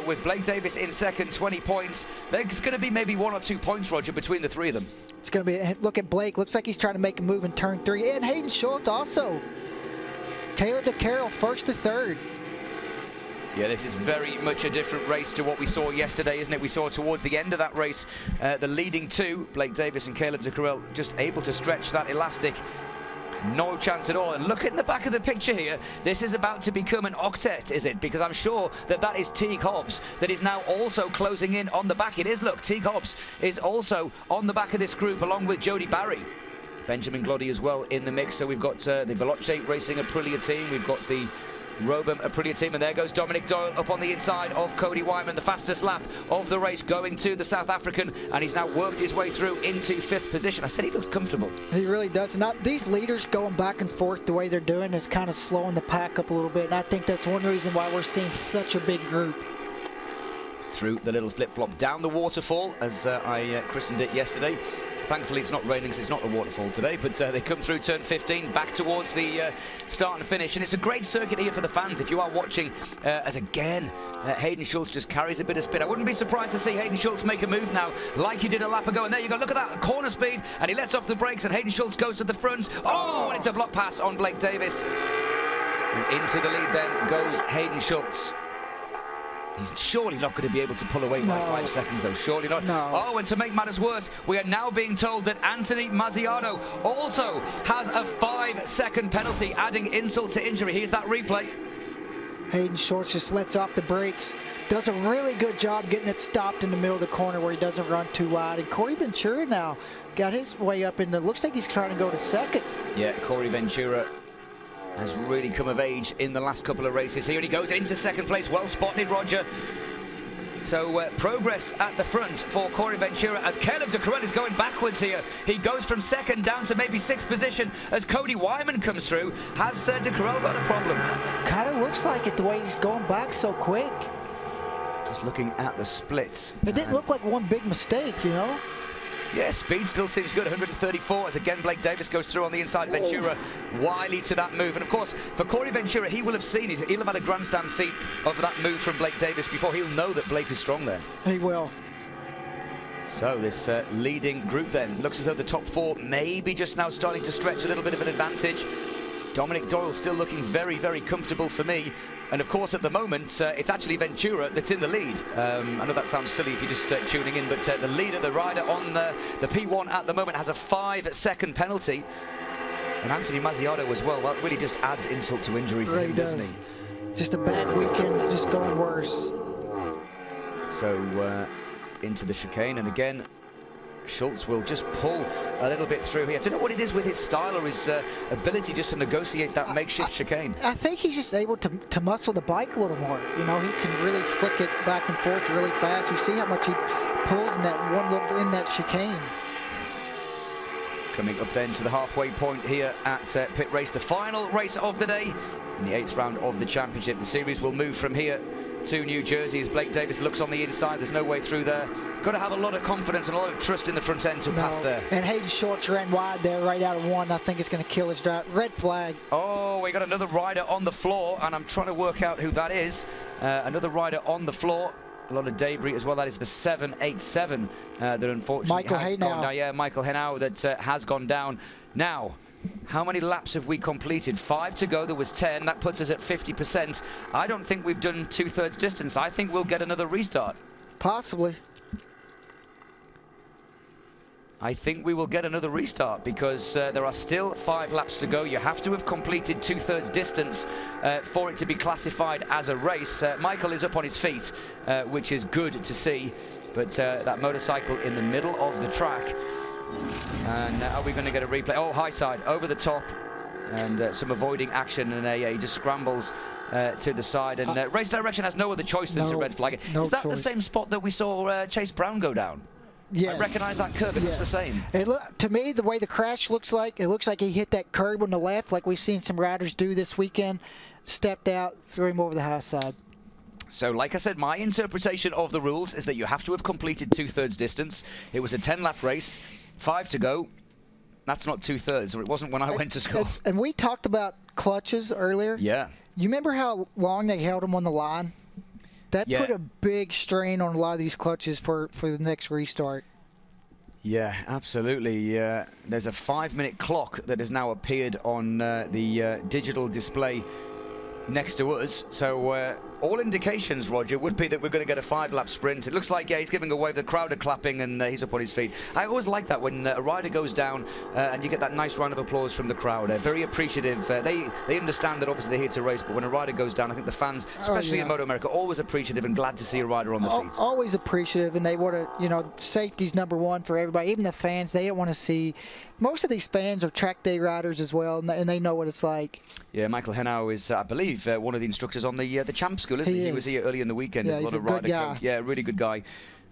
with Blake Davis in second, 20 points. There's going to be maybe 1 or 2 points, Roger, between the 3 of them. It's going to be, look at Blake, looks like he's trying to make a move in turn 3, and Hayden Schultz also. Caleb de Carrel, 1st to 3rd. Yeah, this is very much a different race to what we saw yesterday, isn't it? We saw towards the end of that race, the leading 2, Blake Davis and Caleb de Carrel, just able to stretch that elastic. No chance at all. And look at the back of the picture here. This is about to become an octet, is it? Because I'm sure that is Teague Hobbs that is now also closing in on the back. It is, look, Teague Hobbs is also on the back of this group along with Jody Barry. Benjamin Gloddy as well in the mix. So we've got the Veloce Racing Aprilia team. We've got the Robum Aprilia team, and there goes Dominic Doyle up on the inside of Cody Wyman, the fastest lap of the race going to the South African, and he's now worked his way through into 5th position. I said he looked comfortable. He really does. Not these leaders going back and forth the way they're doing is kind of slowing the pack up a little bit, and I think that's one reason why we're seeing such a big group. Through the little flip-flop down the waterfall, as I christened it yesterday. Thankfully, it's not raining, so it's not a waterfall today, but they come through turn 15, back towards the start and finish. And it's a great circuit here for the fans. If you are watching, as again, Hayden Schultz just carries a bit of spin. I wouldn't be surprised to see Hayden Schultz make a move now, like he did a lap ago. And there you go, look at that, corner speed, and he lets off the brakes, and Hayden Schultz goes to the front. Oh, and it's a block pass on Blake Davis. And into the lead then goes Hayden Schultz. He's surely not going to be able to pull away by 5 seconds, though. Surely not. No. Oh, and to make matters worse, we are now being told that Anthony Mazziato also has a 5-second penalty, adding insult to injury. Here's that replay. Hayden Schultz just lets off the brakes. Does a really good job getting it stopped in the middle of the corner where he doesn't run too wide. And Corey Ventura now got his way up in the, looks like he's trying to go to second. Yeah, Corey Ventura has really come of age in the last couple of races. Here he goes into second place. Well spotted, Roger. So progress at the front for Corey Ventura as Caleb Ducarel is going backwards here. He goes from second down to maybe sixth position as Cody Wyman comes through. Has Ducarel got a problem? Kind of looks like it the way he's going back so quick. Just looking at the splits. It didn't look like one big mistake, you know? Yeah, speed still seems good. 134 as again Blake Davis goes through on the inside. Ventura wily to that move. And of course, for Corey Ventura, he will have seen it. He'll have had a grandstand seat of that move from Blake Davis before. He'll know that Blake is strong there. He will. So this leading group then looks as though the top four maybe just now starting to stretch a little bit of an advantage. Dominic Doyle still looking very, very comfortable for me. And of course, at the moment, it's actually Ventura that's in the lead. I know that sounds silly if you're just tuning in, but the leader, the rider on the P1 at the moment has a 5-second penalty. And Anthony Mazziato as well. Well, it really just adds insult to injury for him, doesn't he? Just a bad weekend, just going worse. So into the chicane, and again, Schultz will just pull a little bit through here. I don't know what it is with his style or his ability just to negotiate that makeshift chicane. I think he's just able to muscle the bike a little more. You know, he can really flick it back and forth really fast. You see how much he pulls in that chicane. Coming up then to the halfway point here at Pitt Race, the final race of the day in the 8th round of the championship. The series will move from here to New Jersey as Blake Davis looks on the inside. There's no way through there. Got to have a lot of confidence and a lot of trust in the front end to pass there. And Hayden Schultz ran wide there right out of one. I think it's going to kill his drive. Red flag. Oh, we got another rider on the floor, and I'm trying to work out who that is. Another rider on the floor. A lot of debris as well. That is the 787 that unfortunately has gone down. Yeah, Michael Henao that has gone down. Now, how many laps have we completed? 5 to go. There was 10. That puts us at 50%. I don't think we've done 2/3 distance. I think we'll get another restart. Possibly. I think we will get another restart because there are still 5 laps to go. You have to have completed 2/3 distance for it to be classified as a race. Michael is up on his feet, which is good to see. But that motorcycle in the middle of the track. And are we going to get a replay? Oh, high side, over the top. And some avoiding action, and he just scrambles to the side. And race direction has no other choice than to red flag it. Is that the same spot that we saw Chase Brown go down? Yes. I recognize that curve. It looks the same. To me, the way the crash looks like, it looks like he hit that curb on the left, like we've seen some riders do this weekend. Stepped out, threw him over the high side. So, like I said, my interpretation of the rules is that you have to have completed 2/3 distance. It was a 10-lap race, 5 to go. That's not 2/3, or it wasn't when I went to school. And we talked about clutches earlier. Yeah. You remember how long they held them on the line? That put a big strain on a lot of these clutches for the next restart. Yeah, absolutely. There's a 5-minute clock that has now appeared on the digital display next to us. So all indications, Roger, would be that we're going to get a 5-lap sprint. It looks like, he's giving a wave. The crowd are clapping, and he's up on his feet. I always like that when a rider goes down and you get that nice round of applause from the crowd. Very appreciative. They understand that obviously they're here to race, but when a rider goes down, I think the fans, especially in MotoAmerica, always appreciative and glad to see a rider on the feet. Always appreciative, and they want to, safety's number one for everybody. Even the fans, they don't want to see. Most of these fans are track day riders as well, and they know what it's like. Yeah, Michael Henao is, I believe, one of the instructors on the champ school, isn't he? He was here early in the weekend. Yeah, he's a good guy. Yeah, really good guy.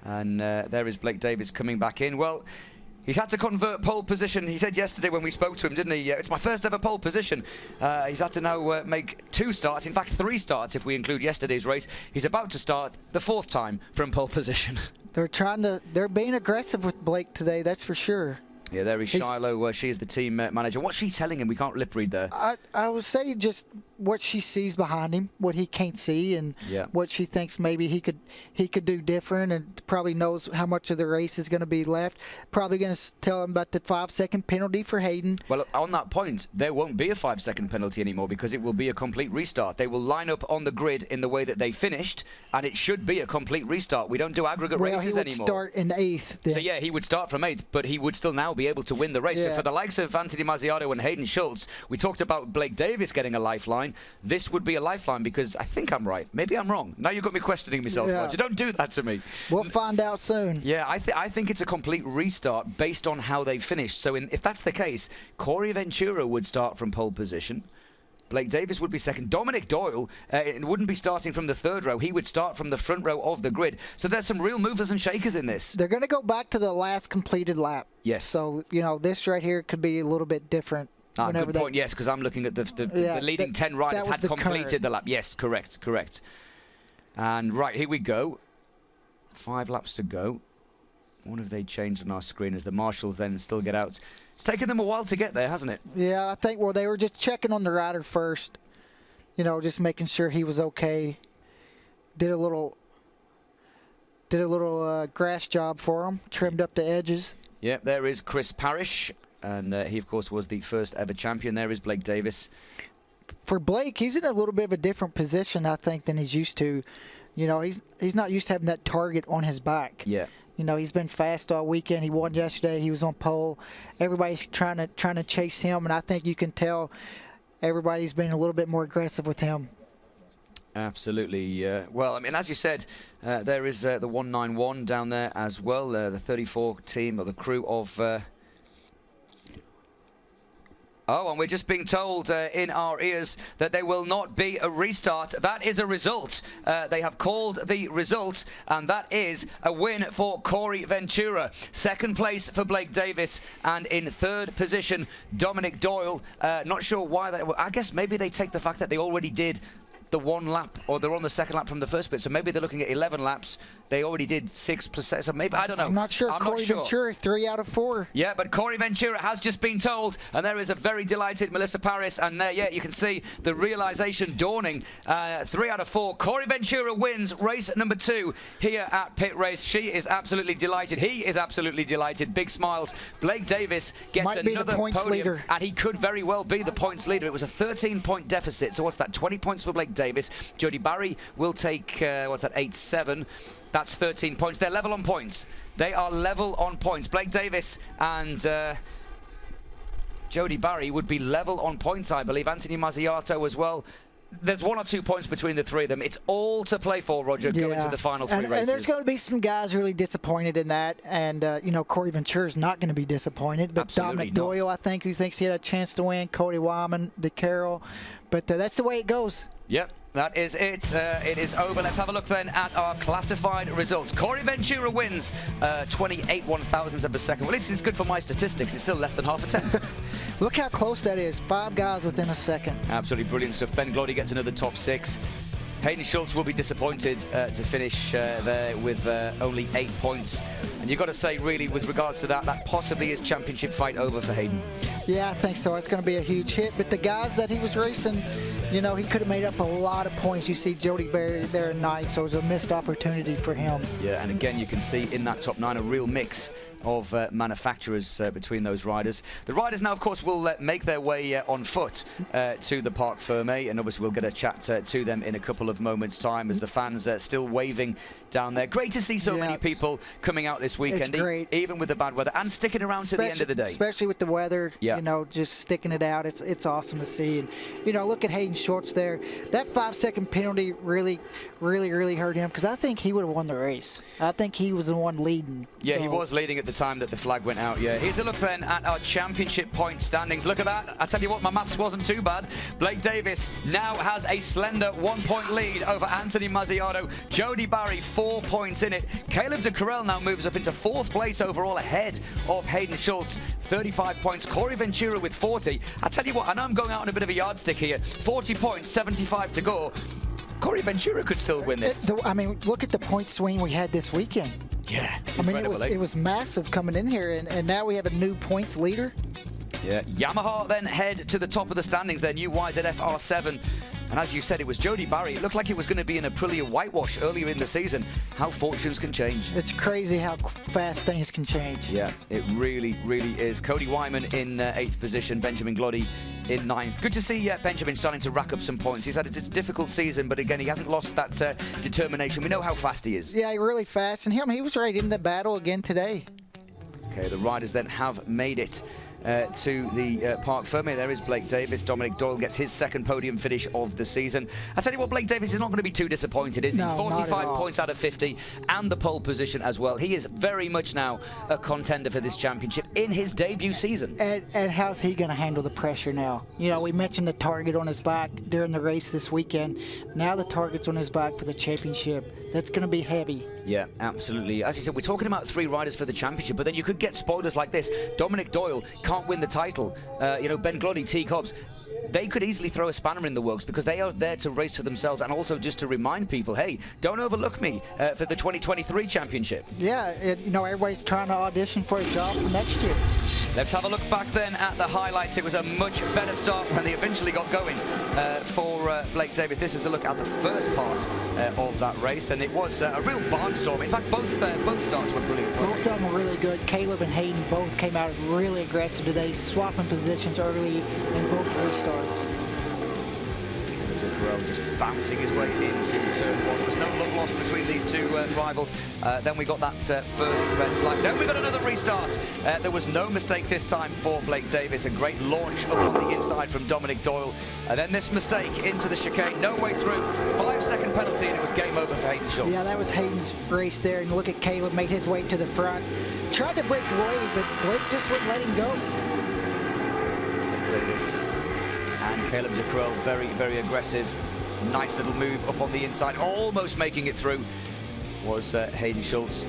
And there is Blake Davis coming back in. Well, he's had to convert pole position. He said yesterday when we spoke to him, didn't he? It's my first ever pole position. He's had to now make 2 starts, in fact 3 starts if we include yesterday's race. He's about to start the 4th time from pole position. They're being aggressive with Blake today, that's for sure. Yeah, there is Shiloh. She is the team manager. What's she telling him? We can't lip read there. I would say just what she sees behind him, what he can't see, and what she thinks maybe he could do different, and probably knows how much of the race is going to be left. Probably going to tell him about the 5-second penalty for Hayden. Well, on that point, there won't be a 5-second penalty anymore because it will be a complete restart. They will line up on the grid in the way that they finished, and it should be a complete restart. We don't do aggregate races anymore. He would start in 8th. Then. So yeah, he would start from 8th, but he would still now be able to win the race. So for the likes of Anthony Mazziato and Hayden Schultz, we talked about Blake Davis getting a lifeline. This would be a lifeline because I think I'm right. Maybe I'm wrong. Now you've got me questioning myself, Roger. Don't do that to me. We'll find out soon. Yeah, I think it's a complete restart based on how they finished. So if that's the case, Corey Ventura would start from pole position. Blake Davis would be second. Dominic Doyle wouldn't be starting from the third row. He would start from the front row of the grid. So there's some real movers and shakers in this. They're going to go back to the last completed lap. Yes. So, this right here could be a little bit different. Good point, yes, because I'm looking at the leading 10 riders had completed the lap. Yes, correct. And right, here we go. 5 laps to go. What have they changed on our screen as the marshals then still get out? It's taken them a while to get there, hasn't it? Yeah, I think, they were just checking on the rider first. Just making sure he was okay. Did a little grass job for him, trimmed up the edges. Yeah, there is Chris Parrish, and he, of course, was the first ever champion. There is Blake Davis. For Blake, he's in a little bit of a different position, I think, than he's used to. He's not used to having that target on his back. Yeah. He's been fast all weekend. He won yesterday. He was on pole. Everybody's trying to chase him, and I think you can tell everybody's been a little bit more aggressive with him. Absolutely. Well, I mean, as you said, there is the 191 down there as well, the 34 team or the crew of... Oh, and we're just being told in our ears that there will not be a restart. That is a result. They have called the result, and that is a win for Corey Ventura. Second place for Blake Davis, and in third position, Dominic Doyle. Not sure why that... I guess maybe they take the fact that they already did the 1 lap, or they're on the second lap from the first bit, so maybe they're looking at 11 laps. They already did 6 plus 7, so maybe, I don't know. I'm not sure. Corey Ventura, 3 out of 4. Yeah, but Corey Ventura has just been told, and there is a very delighted Melissa Paris, and yeah, you can see the realization dawning. 3 out of 4. Corey Ventura wins race number 2 here at Pitt Race. She is absolutely delighted. He is absolutely delighted. Big smiles. Blake Davis gets Might be another the points podium, leader. and he could very well be the points leader. It was a 13-point deficit, so what's that? 20 points for Blake Davis. Jody Barry will take, 8-7. That's 13 points. They're level on points. They are level on points. Blake Davis and Jody Barry would be level on points, I believe. Anthony Mazziato as well. There's 1 or 2 points between the 3 of them. It's all to play for, Roger, going to the final 3 races. And there's going to be some guys really disappointed in that. And, Corey Ventura's not going to be disappointed. But Absolutely Dominic Doyle, I think, who thinks he had a chance to win. Cody Wyman, DeCarroll. But that's the way it goes. Yep. That is it. It is over. Let's have a look then at our classified results. Corey Ventura wins 28 1,000ths of a second. Well, this is good for my statistics. It's still less than half a 10. Look how close that is. 5 guys within a second. Absolutely brilliant stuff. Ben Glody gets another top 6. Hayden Schultz will be disappointed to finish there with only 8 points. And you've got to say, really, with regards to that possibly is championship fight over for Hayden. Yeah, I think so. It's going to be a huge hit. But the guys that he was racing, he could have made up a lot of points. You see Jody Barry there at 9, so it was a missed opportunity for him. Yeah, and again, you can see in that top 9 a real mix of manufacturers between those riders. The riders now, of course, will make their way on foot to the Parc Fermé, and obviously we'll get a chat to them in a couple of moments' time as the fans still waving down there. Great to see so many people coming out this weekend, even with the bad weather, and sticking around to the end of the day. Especially with the weather, just sticking it out. It's awesome to see. And, look at Hayden Schultz there. That 5-second penalty really hurt him, because I think he would have won the race. I think he was the one leading. Yeah, he was leading at the time that the flag went out. Yeah, here's a look then at our championship point standings. Look at that. I tell you what, my maths wasn't too bad. Blake Davis now has a slender 1-point lead over Anthony Mazziato. Jody Barry 4 points in it. Caleb de Carrel now moves up into 4th place overall, ahead of Hayden Schultz, 35 points. Corey Ventura with 40. I tell you what, I know I'm going out on a bit of a yardstick here. 40 points, 75 to go. Corey Ventura could still win this. Look at the point swing we had this weekend. Yeah, it was massive coming in here, and now we have a new points leader. Yeah, Yamaha then head to the top of the standings, their new YZF R7. And as you said, it was Jody Barry. It looked like it was going to be in Aprilia whitewash earlier in the season. How fortunes can change. It's crazy how fast things can change. Yeah, it really is. Cody Wyman in 8th position, Benjamin Glody in 9th. Good to see Benjamin starting to rack up some points. He's had a difficult season, but again, he hasn't lost that determination. We know how fast he is. Yeah, really fast. And he was right in the battle again today. Okay, the riders then have made it to the Parc Fermé. There is Blake Davis. Dominic Doyle gets his second podium finish of the season. I tell you what, Blake Davis is not going to be too disappointed, is he? No, 45 points out of 50 and the pole position as well. He is very much now a contender for this championship in his debut season. And how's he going to handle the pressure now? You know, we mentioned the target on his back during the race this weekend. Now the target's on his back for the championship. That's going to be heavy. Yeah, absolutely. As you said, we're talking about 3 riders for the championship, but then you could get spoilers like this. Dominic Doyle can't win the title. You know, Ben Gloddy, T. Cobbs, they could easily throw a spanner in the works because they are there to race for themselves and also just to remind people, hey, don't overlook me for the 2023 championship. Yeah, you know, everybody's trying to audition for a job for next year. Let's have a look back then at the highlights. It was a much better start when they eventually got going for Blake Davis. This is a look at the first part of that race, and it was a real barnstorm. In fact, both starts were brilliant. Both of them were really good. Caleb and Hayden both came out really aggressive today, swapping positions early in both restarts. Just bouncing his way into turn 1. There was no love lost between these two rivals. Then we got that first red flag. Then we got another restart. There was no mistake this time for Blake Davis. A great launch up on the inside from Dominic Doyle. And then this mistake into the chicane. No way through. 5-second penalty, and it was game over for Hayden Schultz. Yeah, that was Hayden's race there. And look at Caleb, made his way to the front. Tried to break away, but Blake just wouldn't let him go. Blake Davis and Caleb Ducrell, very, very aggressive. Nice little move up on the inside, almost making it through, was Hayden Schultz.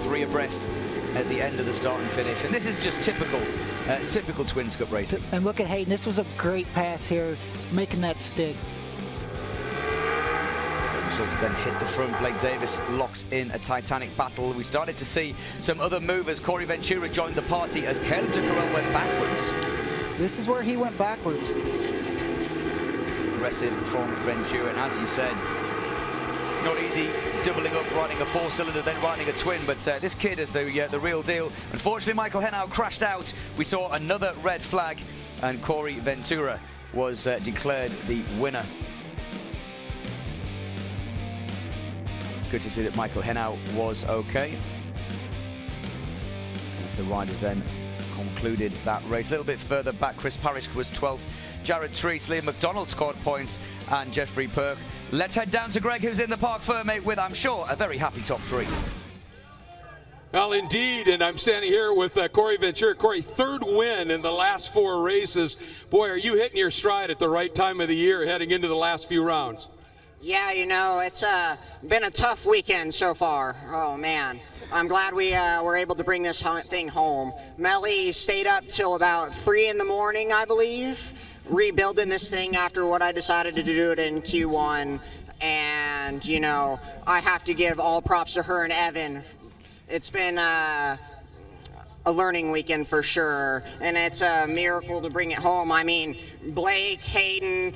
3 abreast at the end of the start and finish. And this is just typical Twins Cup racing. And look at Hayden, this was a great pass here, making that stick. Schultz then hit the front. Blake Davis locked in a titanic battle. We started to see some other movers. Corey Ventura joined the party as Caleb Ducrell went backwards. This is where he went backwards. Aggressive from Ventura, and as you said, it's not easy doubling up, riding a 4-cylinder, then riding a twin, but this kid is the real deal. Unfortunately, Michael Henao crashed out. We saw another red flag, and Corey Ventura was declared the winner. Good to see that Michael Henao was okay. As the riders then concluded that race. A little bit further back, Chris Parrish was 12th. Jared Treese, Liam McDonald scored points, and Jeffrey Perk. Let's head down to Greg, who's in the Parc Fermé with, I'm sure, a very happy top 3. Well, indeed, and I'm standing here with Corey Ventura. Corey, 3rd win in the last 4 races. Boy, are you hitting your stride at the right time of the year heading into the last few rounds. Yeah, you know, it's been a tough weekend so far. Oh, man. I'm glad we were able to bring this thing home. Melly stayed up till about 3 in the morning, I believe, rebuilding this thing after what I decided to do it in Q1. And, you know, I have to give all props to her and Evan. It's been a learning weekend for sure, and it's a miracle to bring it home. I mean, Blake, Hayden,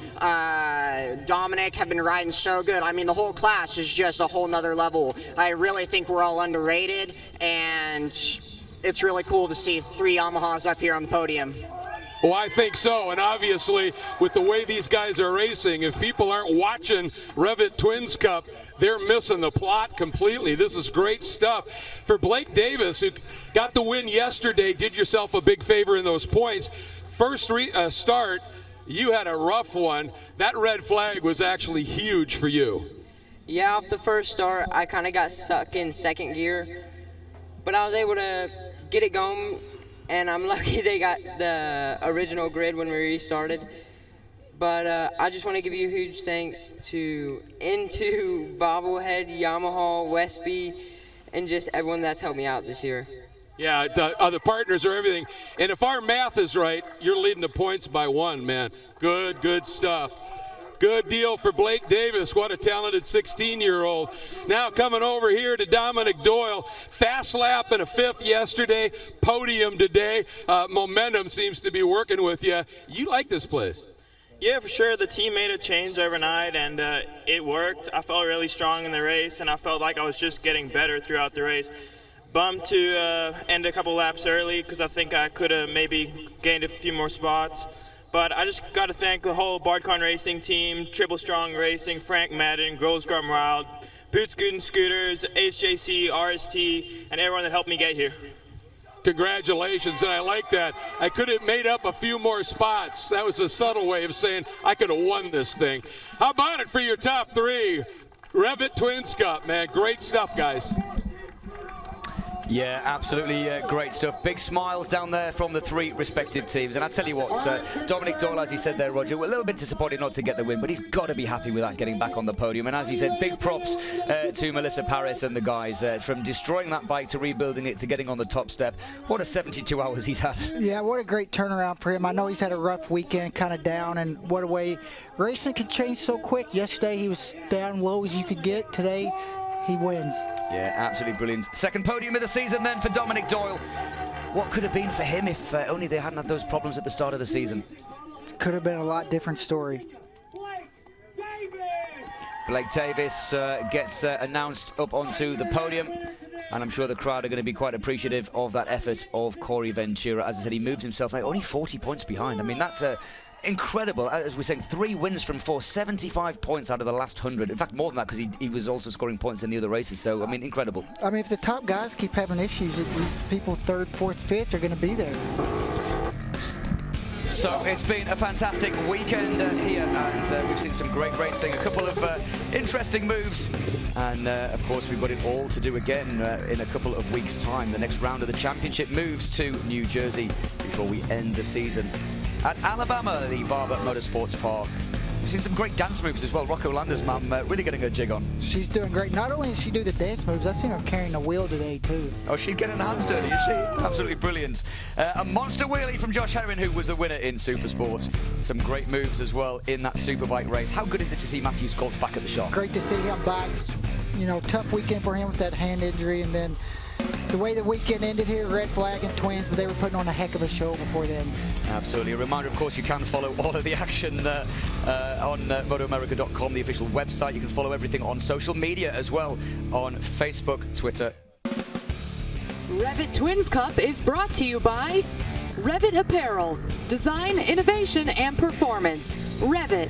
Dominic have been riding so good. I mean, the whole class is just a whole nother level. I really think we're all underrated, and it's really cool to see 3 Yamahas up here on the podium. Well, I think so, and obviously with the way these guys are racing, if people aren't watching REV'IT Twins Cup, they're missing the plot completely. This is great stuff. For Blake Davis, who got the win yesterday, did yourself a big favor in those points. First start, you had a rough one. That red flag was actually huge for you. Yeah, off the first start, I kind of got stuck in 2nd gear, but I was able to get it going. And I'm lucky they got the original grid when we restarted. But I just want to give you a huge thanks to Into, Bobblehead, Yamaha, Westby, and just everyone that's helped me out this year. Yeah, the partners are everything. And if our math is right, you're leading the points by 1, man. Good stuff. Good deal for Blake Davis. What a talented 16-year-old. Now coming over here to Dominic Doyle. Fast lap and a 5th yesterday. Podium today. Momentum seems to be working with you. You like this place? Yeah, for sure. The team made a change overnight, and it worked. I felt really strong in the race, and I felt like I was just getting better throughout the race. Bummed to end a couple laps early because I think I could have maybe gained a few more spots. But I just got to thank the whole Bardcon Racing team, Triple Strong Racing, Frank Madden, Girls Gone Wild, Boots Gooden Scooters, HJC, RST, and everyone that helped me get here. Congratulations, and I like that. I could have made up a few more spots. That was a subtle way of saying I could have won this thing. How about it for your top 3? REV'IT Twins Cup, man. Great stuff, guys. Yeah, absolutely great stuff. Big smiles down there from the 3 respective teams. And I tell you what, Dominic Doyle, as he said there, Roger, we're a little bit disappointed not to get the win, but he's got to be happy with that, getting back on the podium. And as he said, big props to Melissa Paris and the guys from destroying that bike to rebuilding it to getting on the top step. What a 72 hours he's had. Yeah, what a great turnaround for him. I know he's had a rough weekend, kind of down, and what a way racing can change so quick. Yesterday he was down low as you could get. Today he wins. Yeah, absolutely brilliant. Second podium of the season then for Dominic Doyle. What could have been for him if only they hadn't had those problems at the start of the season? Could have been a lot different story. Blake Davis gets announced up onto the podium, and I'm sure the crowd are going to be quite appreciative of that effort of Corey Ventura. As I said, he moves himself like only 40 points behind. I mean, that's incredible. As we're saying, 3 wins from 4, 75 points out of the last 100. In fact, more than that, because he was also scoring points in the other races. So, I mean, incredible. I mean, if the top guys keep having issues, these people 3rd, 4th, 5th are going to be there. So it's been a fantastic weekend here, and we've seen some great racing, a couple of interesting moves, and of course we've got it all to do again in a couple of weeks' time. The next round of the championship moves to New Jersey before we end the season at Alabama, the Barber Motorsports Park. We've seen some great dance moves as well. Rocco Lander's mum really getting her jig on. She's doing great. Not only does she do the dance moves, I've seen her carrying the wheel today too. Oh, she's getting her hands dirty, is she? Absolutely brilliant. A monster wheelie from Josh Herrin, who was the winner in Supersport. Some great moves as well in that Superbike race. How good is it to see Matthew Skoltz back at the shop? Great to see him back. You know, tough weekend for him with that hand injury, and then the way the weekend ended here, red flag and Twins, but they were putting on a heck of a show before then. Absolutely. A reminder, of course, you can follow all of the action on MotoAmerica.com, the official website. You can follow everything on social media as well, on Facebook, Twitter. REV'IT Twins Cup is brought to you by REV'IT Apparel. Design, innovation, and performance. REV'IT.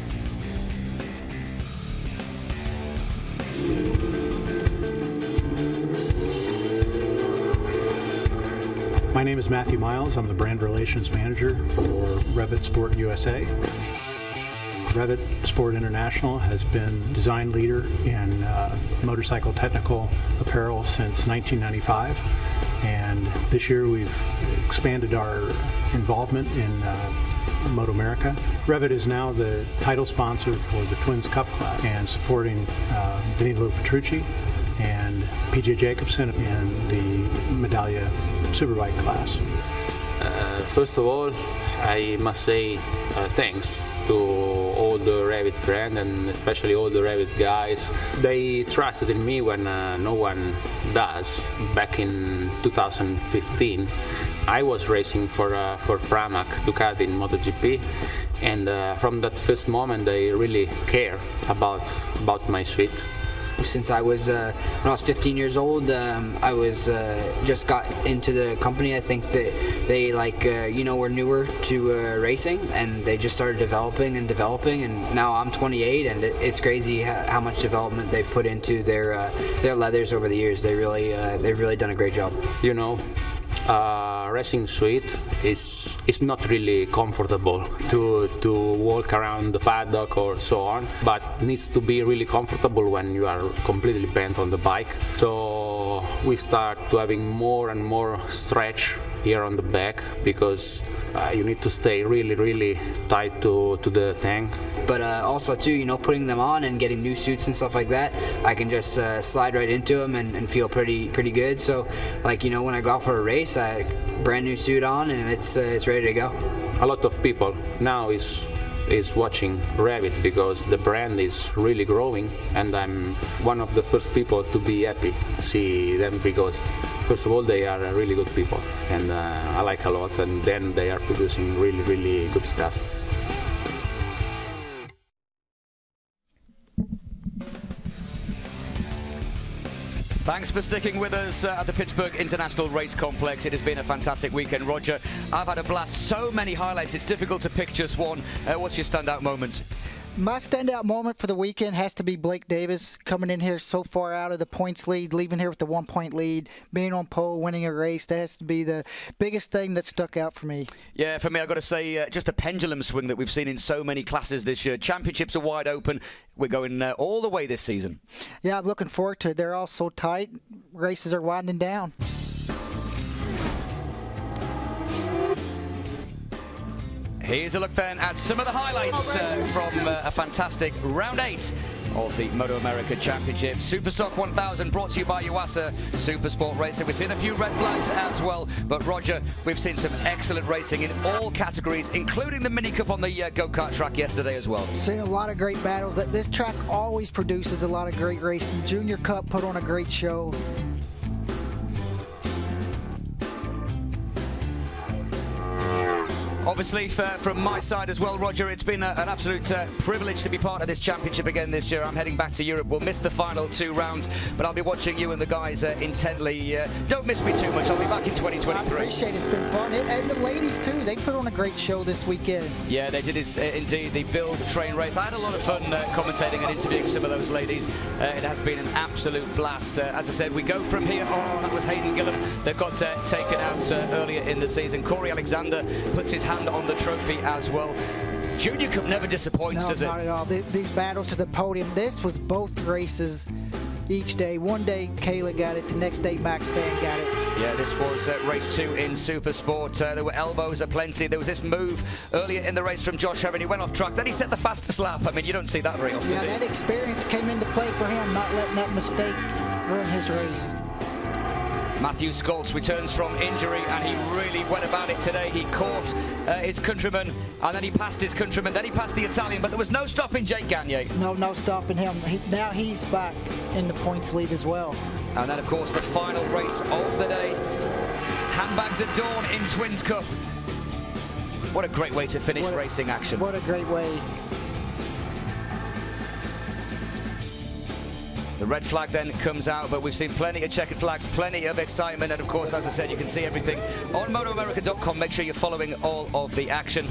My name is Matthew Miles. I'm the brand relations manager for REV'IT Sport USA. REV'IT Sport International has been design leader in motorcycle technical apparel since 1995. And this year we've expanded our involvement in MotoAmerica. REV'IT is now the title sponsor for the Twins Cup class and supporting Danilo Petrucci and PJ Jacobsen in the Medallia Superbike class. First of all, I must say thanks to all the REV'IT brand and especially all the REV'IT guys. They trusted in me when no one does. Back in 2015, I was racing for Pramac Ducati in MotoGP, and from that first moment, they really care about my suite. Since I was, when I was 15 years old, I was just got into the company. I think that they were newer to racing, and they just started developing, and now I'm 28, and it's crazy how much development they've put into their leathers over the years. They've really done a great job. You know, racing suite is not really comfortable to walk around the paddock or so on, but needs to be really comfortable when you are completely bent on the bike. So we start to having more and more stretch here on the back because you need to stay really tight to the tank. But also too, you know, putting them on and getting new suits and stuff like that, I can just slide right into them and feel pretty good. So, like, you know, when I go out for a race, I brand new suit on and it's ready to go. A lot of people now is watching REV'IT because the brand is really growing, and I'm one of the first people to be happy to see them because first of all they are really good people and I like a lot, and then they are producing really good stuff. Thanks for sticking with us at the Pittsburgh International Race Complex. It has been a fantastic weekend, Roger. I've had a blast. So many highlights, it's difficult to pick just one. What's your standout moment? My standout moment for the weekend has to be Blake Davis coming in here so far out of the points lead, leaving here with the 1-point lead, being on pole, winning a race. That has to be the biggest thing that stuck out for me. Yeah, for me, I've got to say, just a pendulum swing that we've seen in so many classes this year. Championships are wide open. We're going all the way this season. Yeah, I'm looking forward to it. They're all so tight. Races are winding down. Here's a look then at some of the highlights from a fantastic round 8 of the MotoAmerica Championship. Superstock 1000 brought to you by Yuasa Supersport Racing. We've seen a few red flags as well, but Roger, we've seen some excellent racing in all categories, including the Mini Cup on the go-kart track yesterday as well. Seen a lot of great battles. This track always produces a lot of great racing. Junior Cup put on a great show. Obviously, from my side as well, Roger, it's been an absolute privilege to be part of this championship again this year. I'm heading back to Europe. We'll miss the final 2 rounds, but I'll be watching you and the guys intently. Don't miss me too much. I'll be back in 2023. I appreciate it. It's been fun. And the ladies, too. They put on a great show this weekend. Yeah, they did it indeed. The build train race. I had a lot of fun commentating and interviewing some of those ladies. It has been an absolute blast. As I said, we go from here. Oh, that was Hayden Gillam that got taken out earlier in the season. Corey Alexander puts his hand on the trophy as well. Junior Cup never disappoints, does it? No, not at all. These battles to the podium, this was both races each day. One day Kayla got it, the next day Max Van got it. Yeah, this was race 2 in Supersport. There were elbows aplenty. There was this move earlier in the race from Josh Herron. He went off track, then he set the fastest lap. I mean, you don't see that very often. Yeah, that experience came into play for him, not letting that mistake ruin his race. Matthew Skoltz returns from injury, and he really went about it today. He caught his countryman, and then he passed his countryman, then he passed the Italian, but there was no stopping Jake Gagne. No stopping him. Now he's back in the points lead as well. And then, of course, the final race of the day. Handbags at dawn in Twins Cup. What a great way to finish racing action. What a great way. The red flag then comes out, but we've seen plenty of checkered flags, plenty of excitement, and of course, as I said, you can see everything on MotoAmerica.com. Make sure you're following all of the action.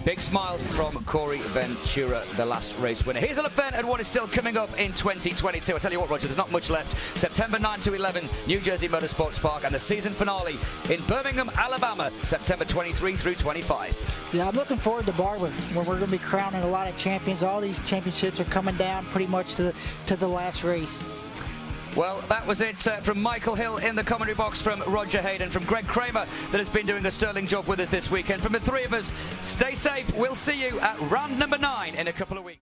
Big smiles from Corey Ventura, the last race winner. Here's a look then at what is still coming up in 2022. I tell you what, Roger, there's not much left. September 9 to 11, New Jersey Motorsports Park, and the season finale in Birmingham, Alabama, September 23 through 25. Yeah, I'm looking forward to Barber, where we're going to be crowning a lot of champions. All these championships are coming down pretty much to the last race. Well, that was it from Michael Hill in the commentary box, from Roger Hayden, from Greg Kramer, that has been doing a sterling job with us this weekend. From the 3 of us, stay safe. We'll see you at round number 9 in a couple of weeks.